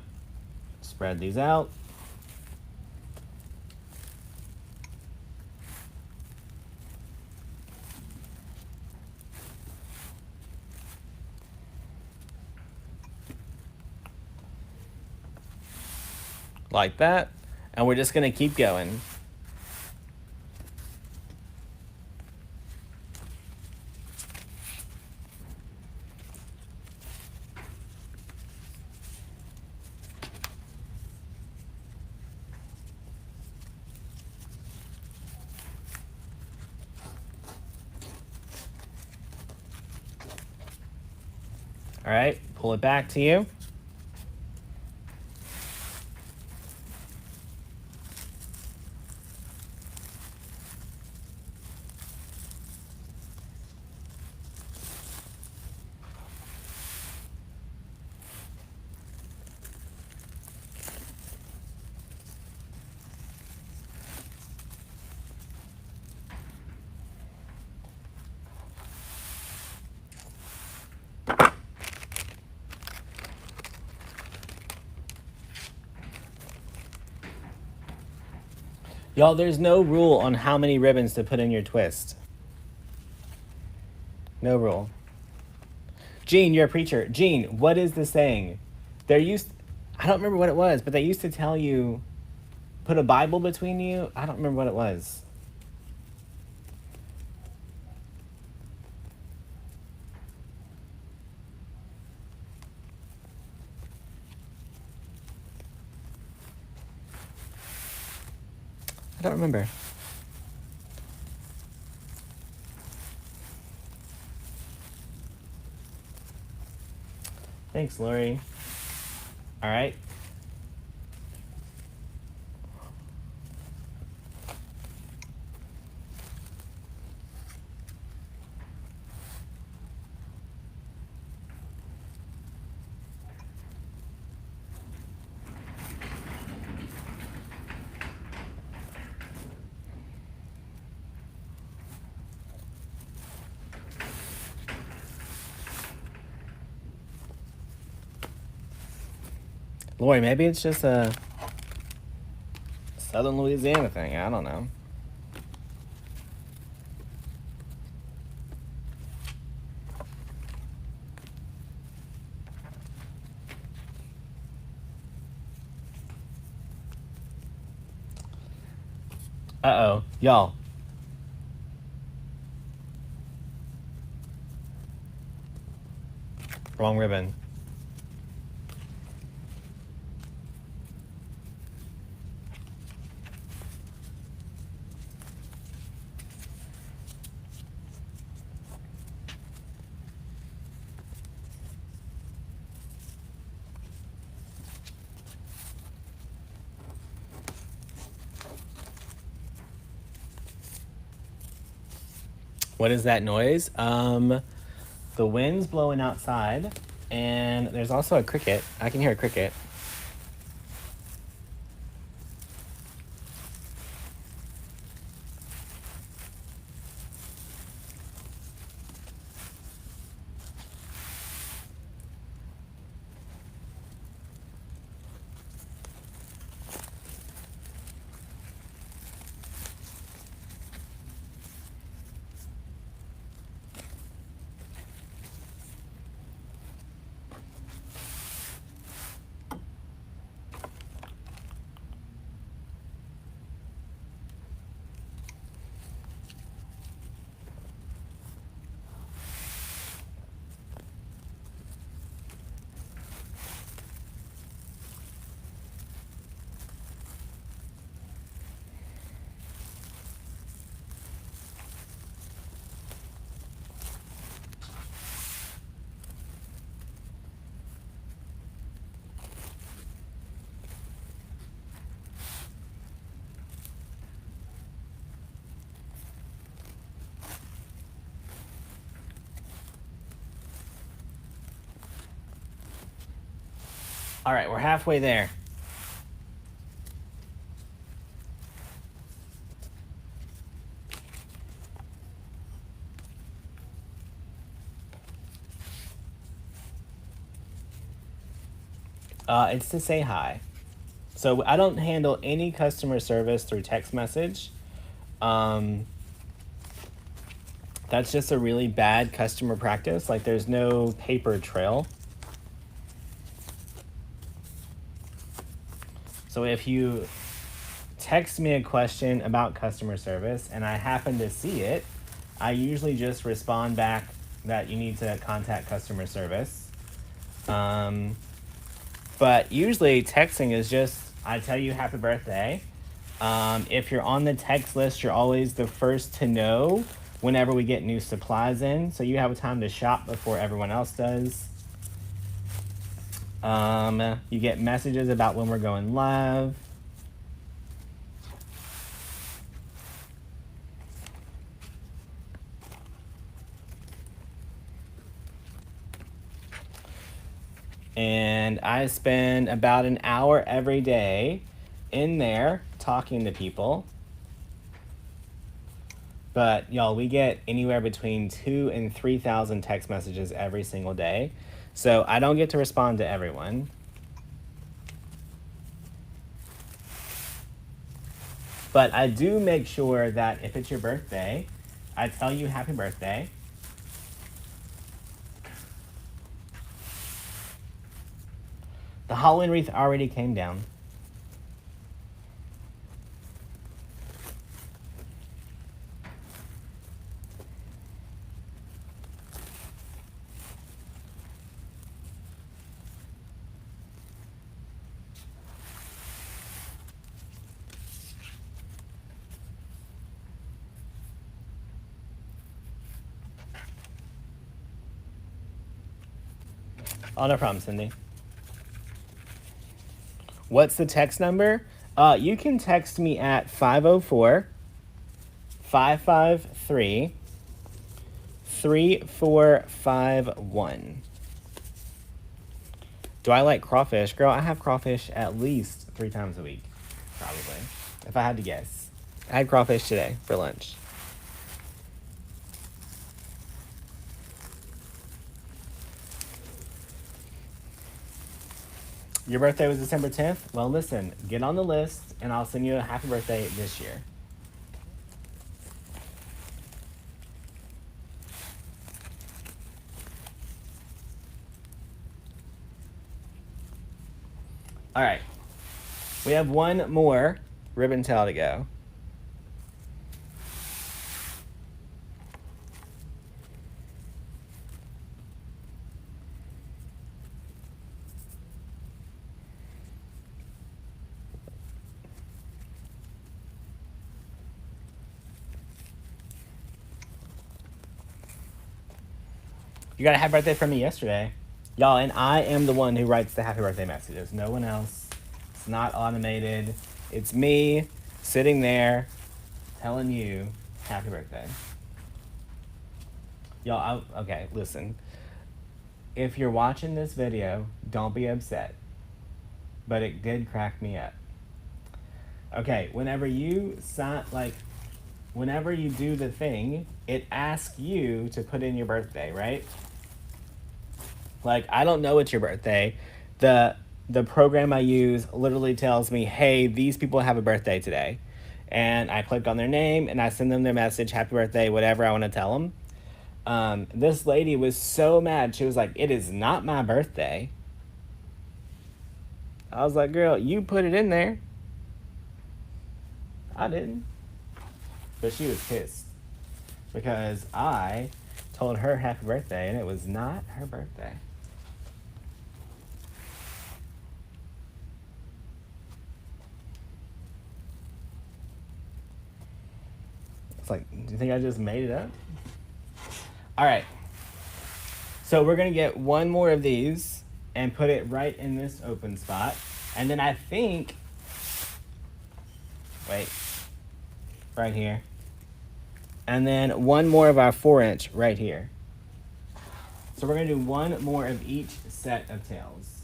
spread these out. Like that, and we're just gonna keep going. All right, pull it back to you. Y'all, there's no rule on how many ribbons to put in your twist. No rule. Gene, you're a preacher. Gene, what is the saying? I don't remember what it was, but they used to tell you, put a Bible between you. I don't remember what it was. I don't remember. Thanks, Lori. All right. Lori, maybe it's just a Southern Louisiana thing. I don't know. Uh-oh. Y'all. Wrong ribbon. What is that noise? The wind's blowing outside, and there's also a cricket. I can hear a cricket. All right, we're halfway there. It's to say hi. So I don't handle any customer service through text message. That's just a really bad customer practice. Like, there's no paper trail. So if you text me a question about customer service and I happen to see it, I usually just respond back that you need to contact customer service. But usually texting is just, I tell you happy birthday. If you're on the text list, you're always the first to know whenever we get new supplies in. So you have time to shop before everyone else does. You get messages about when we're going live. And I spend about an hour every day in there talking to people. But y'all, we get anywhere between 2,000 and 3,000 text messages every single day. So I don't get to respond to everyone. But I do make sure that if it's your birthday, I tell you happy birthday. The Halloween wreath already came down. Oh, no problem, Cindy. What's the text number? You can text me at 504-553-3451. Do I like crawfish? Girl, I have crawfish at least 3 times a week, probably, if I had to guess. I had crawfish today for lunch. Your birthday was December 10th? Well, listen, get on the list, and I'll send you a happy birthday this year. All right. We have one more ribbon tail to go. You got a happy birthday from me yesterday. Y'all, and I am the one who writes the happy birthday messages. No one else. It's not automated. It's me sitting there telling you happy birthday. Y'all, okay, listen. If you're watching this video, don't be upset. But it did crack me up. Okay, whenever you do the thing, it asks you to put in your birthday, right? Like, I don't know it's your birthday. The program I use literally tells me, hey, these people have a birthday today. And I click on their name, and I send them their message, happy birthday, whatever I want to tell them. This lady was so mad. She was like, it is not my birthday. I was like, girl, you put it in there. I didn't. But she was pissed. Because I told her happy birthday, and it was not her birthday. It's like, do you think I just made it up? All right. So we're going to get one more of these and put it right in this open spot. And then I think, wait, right here. And then one more of our 4-inch right here. So we're going to do one more of each set of tails.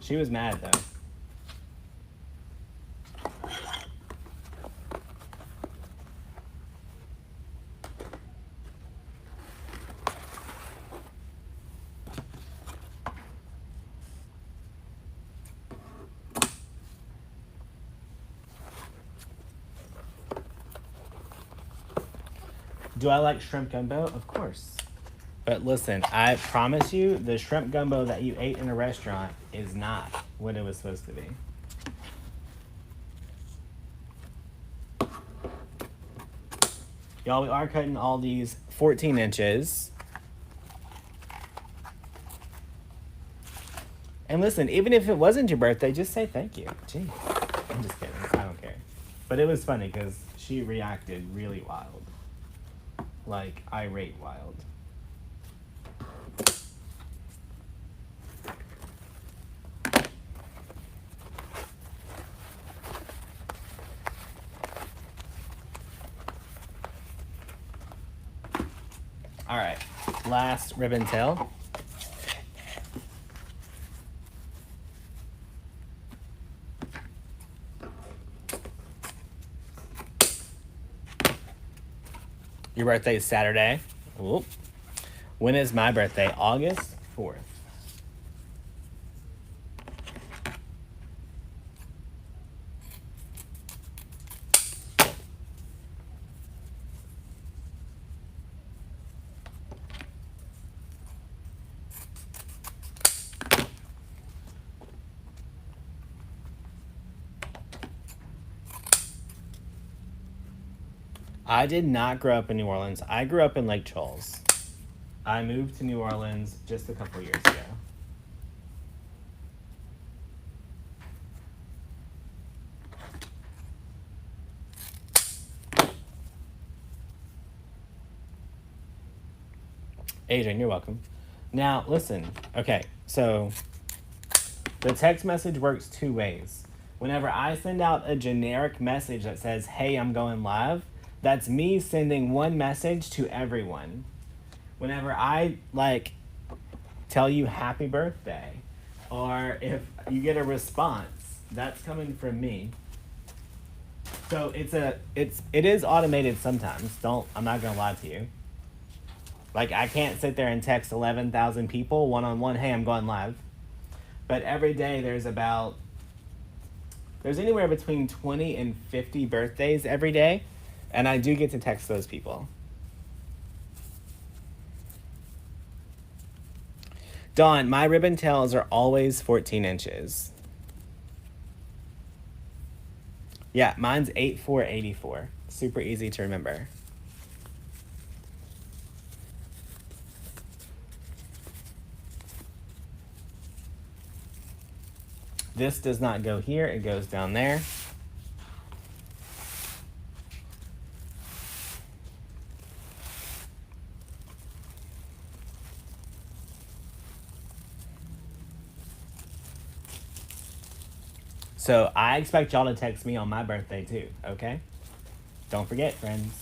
She was mad though. Do I like shrimp gumbo? Of course. But listen, I promise you, the shrimp gumbo that you ate in a restaurant is not what it was supposed to be. Y'all, we are cutting all these 14 inches. And listen, even if it wasn't your birthday, just say thank you. Gee, I'm just kidding. I don't care. But it was funny because she reacted really wild. Like, irate wild. All right, last ribbon tail. Your birthday is Saturday. Oop. When is my birthday? August 4th. I did not grow up in New Orleans. I grew up in Lake Charles. I moved to New Orleans just a couple years ago. Adrian, you're welcome. Now, listen. Okay, so the text message works two ways. Whenever I send out a generic message that says, hey, I'm going live, that's me sending one message to everyone. Whenever I, like, tell you happy birthday, or if you get a response, that's coming from me. So it is automated sometimes. I'm not gonna lie to you. Like, I can't sit there and text 11,000 people one-on-one, hey, I'm going live. But every day there's anywhere between 20 and 50 birthdays every day, and I do get to text those people. Dawn, my ribbon tails are always 14 inches. Yeah, mine's 8484. Super easy to remember. This does not go here, it goes down there. So I expect y'all to text me on my birthday too, okay? Don't forget, friends.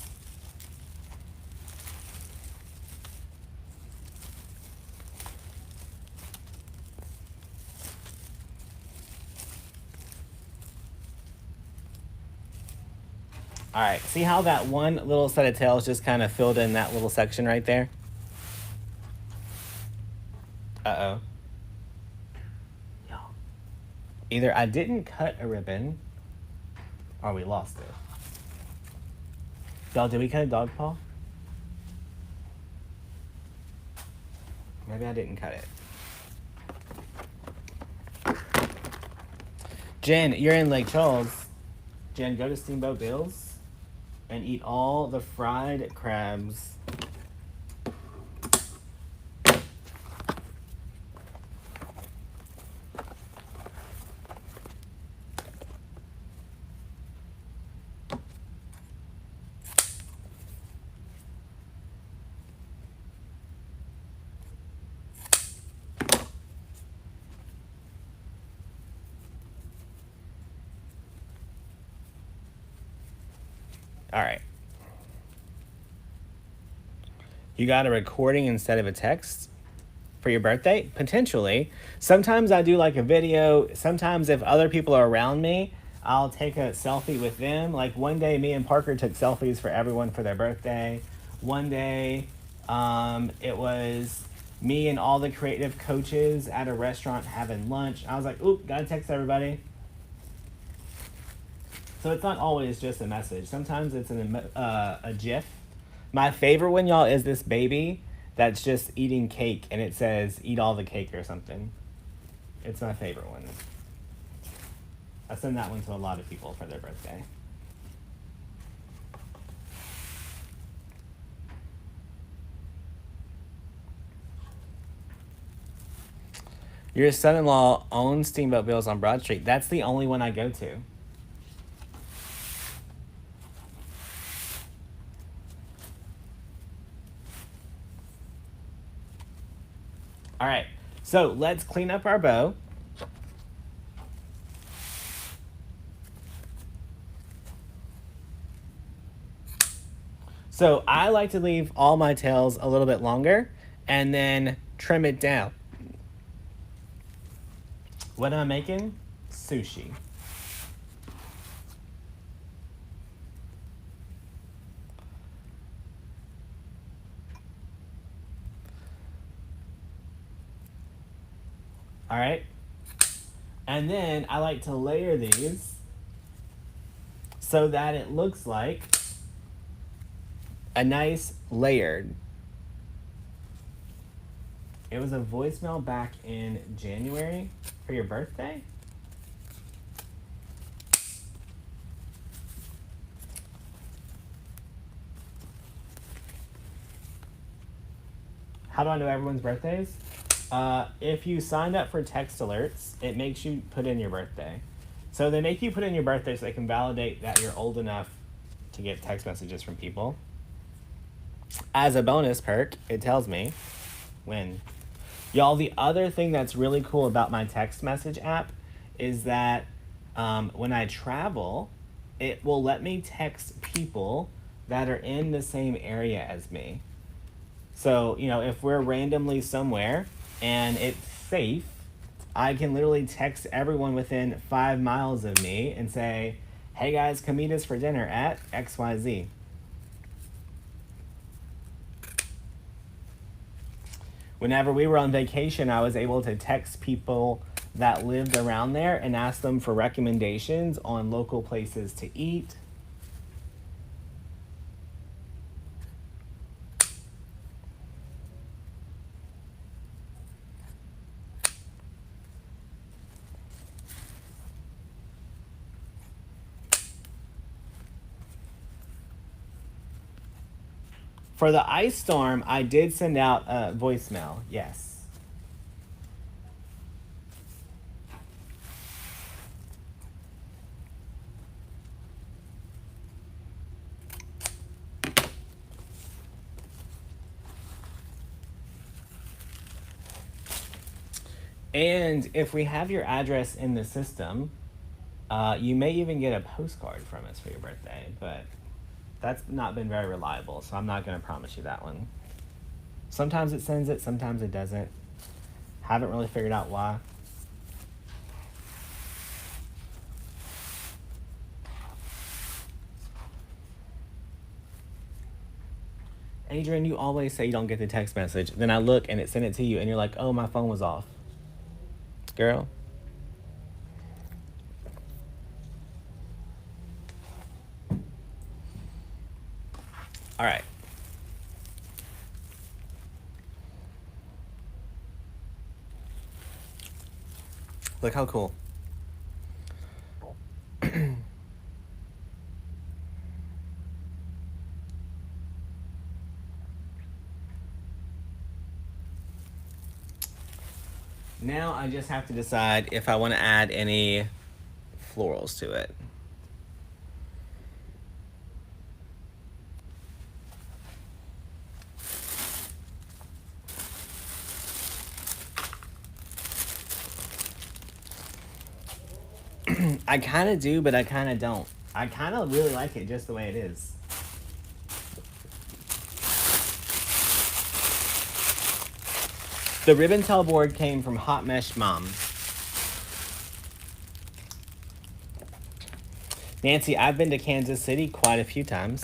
All right, see how that one little set of tails just kind of filled in that little section right there? Uh-oh. Either I didn't cut a ribbon, or we lost it. Y'all, did we cut a dog paw? Maybe I didn't cut it. Jen, you're in Lake Charles. Jen, go to Steamboat Bill's and eat all the fried crabs. All right. You got a recording instead of a text for your birthday? Potentially. Sometimes I do like a video. Sometimes if other people are around me, I'll take a selfie with them. Like one day, me and Parker took selfies for everyone for their birthday. One day, it was me and all the creative coaches at a restaurant having lunch. I was like, oop, gotta text everybody. So it's not always just a message. Sometimes it's a GIF. My favorite one, y'all, is this baby that's just eating cake, and it says, eat all the cake or something. It's my favorite one. I send that one to a lot of people for their birthday. Your son-in-law owns Steamboat Bill's on Broad Street. That's the only one I go to. All right, so let's clean up our bow. So I like to leave all my tails a little bit longer and then trim it down. What am I making? Sushi. All right. And then I like to layer these so that it looks like a nice layered. It was a voicemail back in January for your birthday. How do I know everyone's birthdays? If you signed up for text alerts, it makes you put in your birthday. So they make you put in your birthday so they can validate that you're old enough to get text messages from people. As a bonus perk, it tells me when. Y'all, the other thing that's really cool about my text message app is that when I travel, it will let me text people that are in the same area as me. So, you know, if we're randomly somewhere and it's safe, I can literally text everyone within 5 miles of me and say, hey guys, come meet us for dinner at XYZ. Whenever we were on vacation, I was able to text people that lived around there and ask them for recommendations on local places to eat. For the ice storm, I did send out a voicemail, yes. And if we have your address in the system, you may even get a postcard from us for your birthday, but that's not been very reliable, so I'm not going to promise you that one. Sometimes it sends it, sometimes it doesn't. Haven't really figured out why. Adrian, you always say you don't get the text message. Then I look and it sent it to you and you're like, oh, my phone was off. Girl. All right. Look how cool. Now I just have to decide if I want to add any florals to it. I kind of do, but I kind of don't. I kind of really like it just the way it is. The ribbon tail board came from Hot Mesh Mom. Nancy, I've been to Kansas City quite a few times.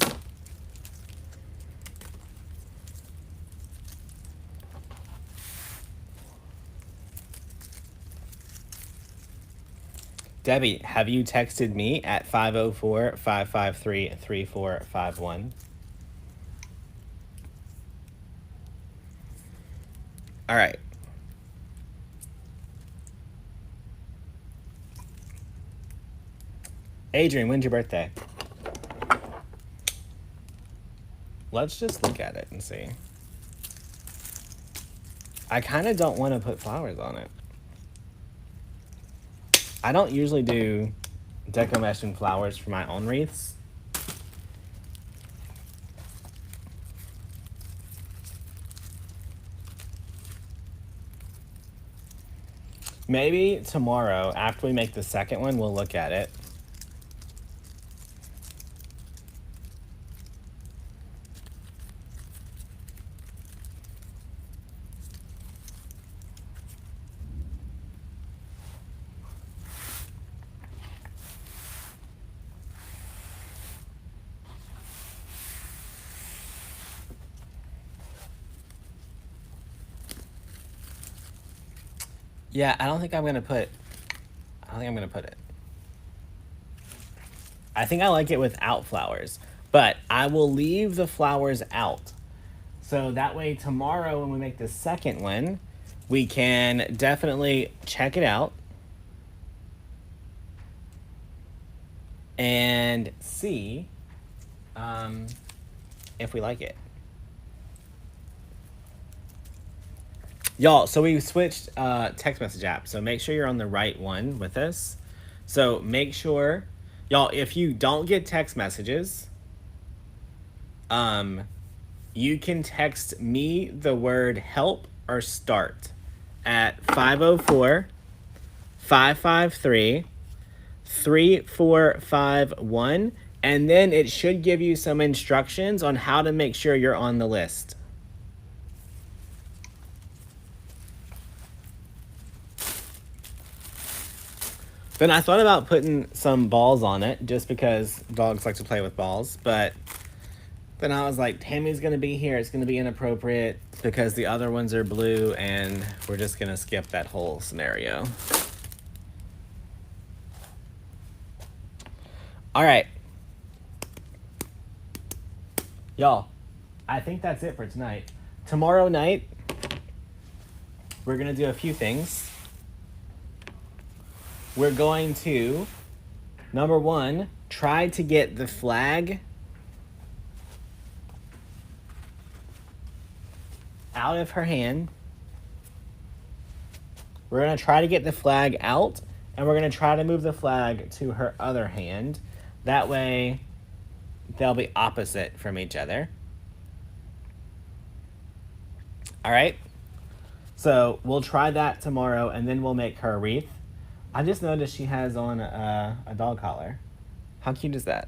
Debbie, have you texted me at 504-553-3451? All right. Adrian, when's your birthday? Let's just look at it and see. I kind of don't want to put flowers on it. I don't usually do Deco mesh and flowers for my own wreaths. Maybe tomorrow, after we make the second one, we'll look at it. Yeah, I don't think I'm gonna put it. I think I like it without flowers, but I will leave the flowers out. So that way tomorrow when we make the second one, we can definitely check it out and see if we like it. Y'all, so we switched text message app, so make sure you're on the right one with this. So make sure, y'all, if you don't get text messages, you can text me the word help or start at 504-553-3451, and then it should give you some instructions on how to make sure you're on the list. Then I thought about putting some balls on it just because dogs like to play with balls, but then I was like, Tammy's gonna be here, it's gonna be inappropriate because the other ones are blue and we're just gonna skip that whole scenario. All right. Y'all, I think that's it for tonight. Tomorrow night, we're gonna do a few things. We're going to, number one, try to get the flag out of her hand. We're going to try to get the flag out, and we're going to try to move the flag to her other hand. That way, they'll be opposite from each other. All right? So we'll try that tomorrow, and then we'll make her a wreath. I just noticed she has on a dog collar. How cute is that?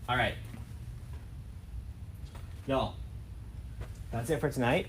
All right. Y'all, that's it for tonight.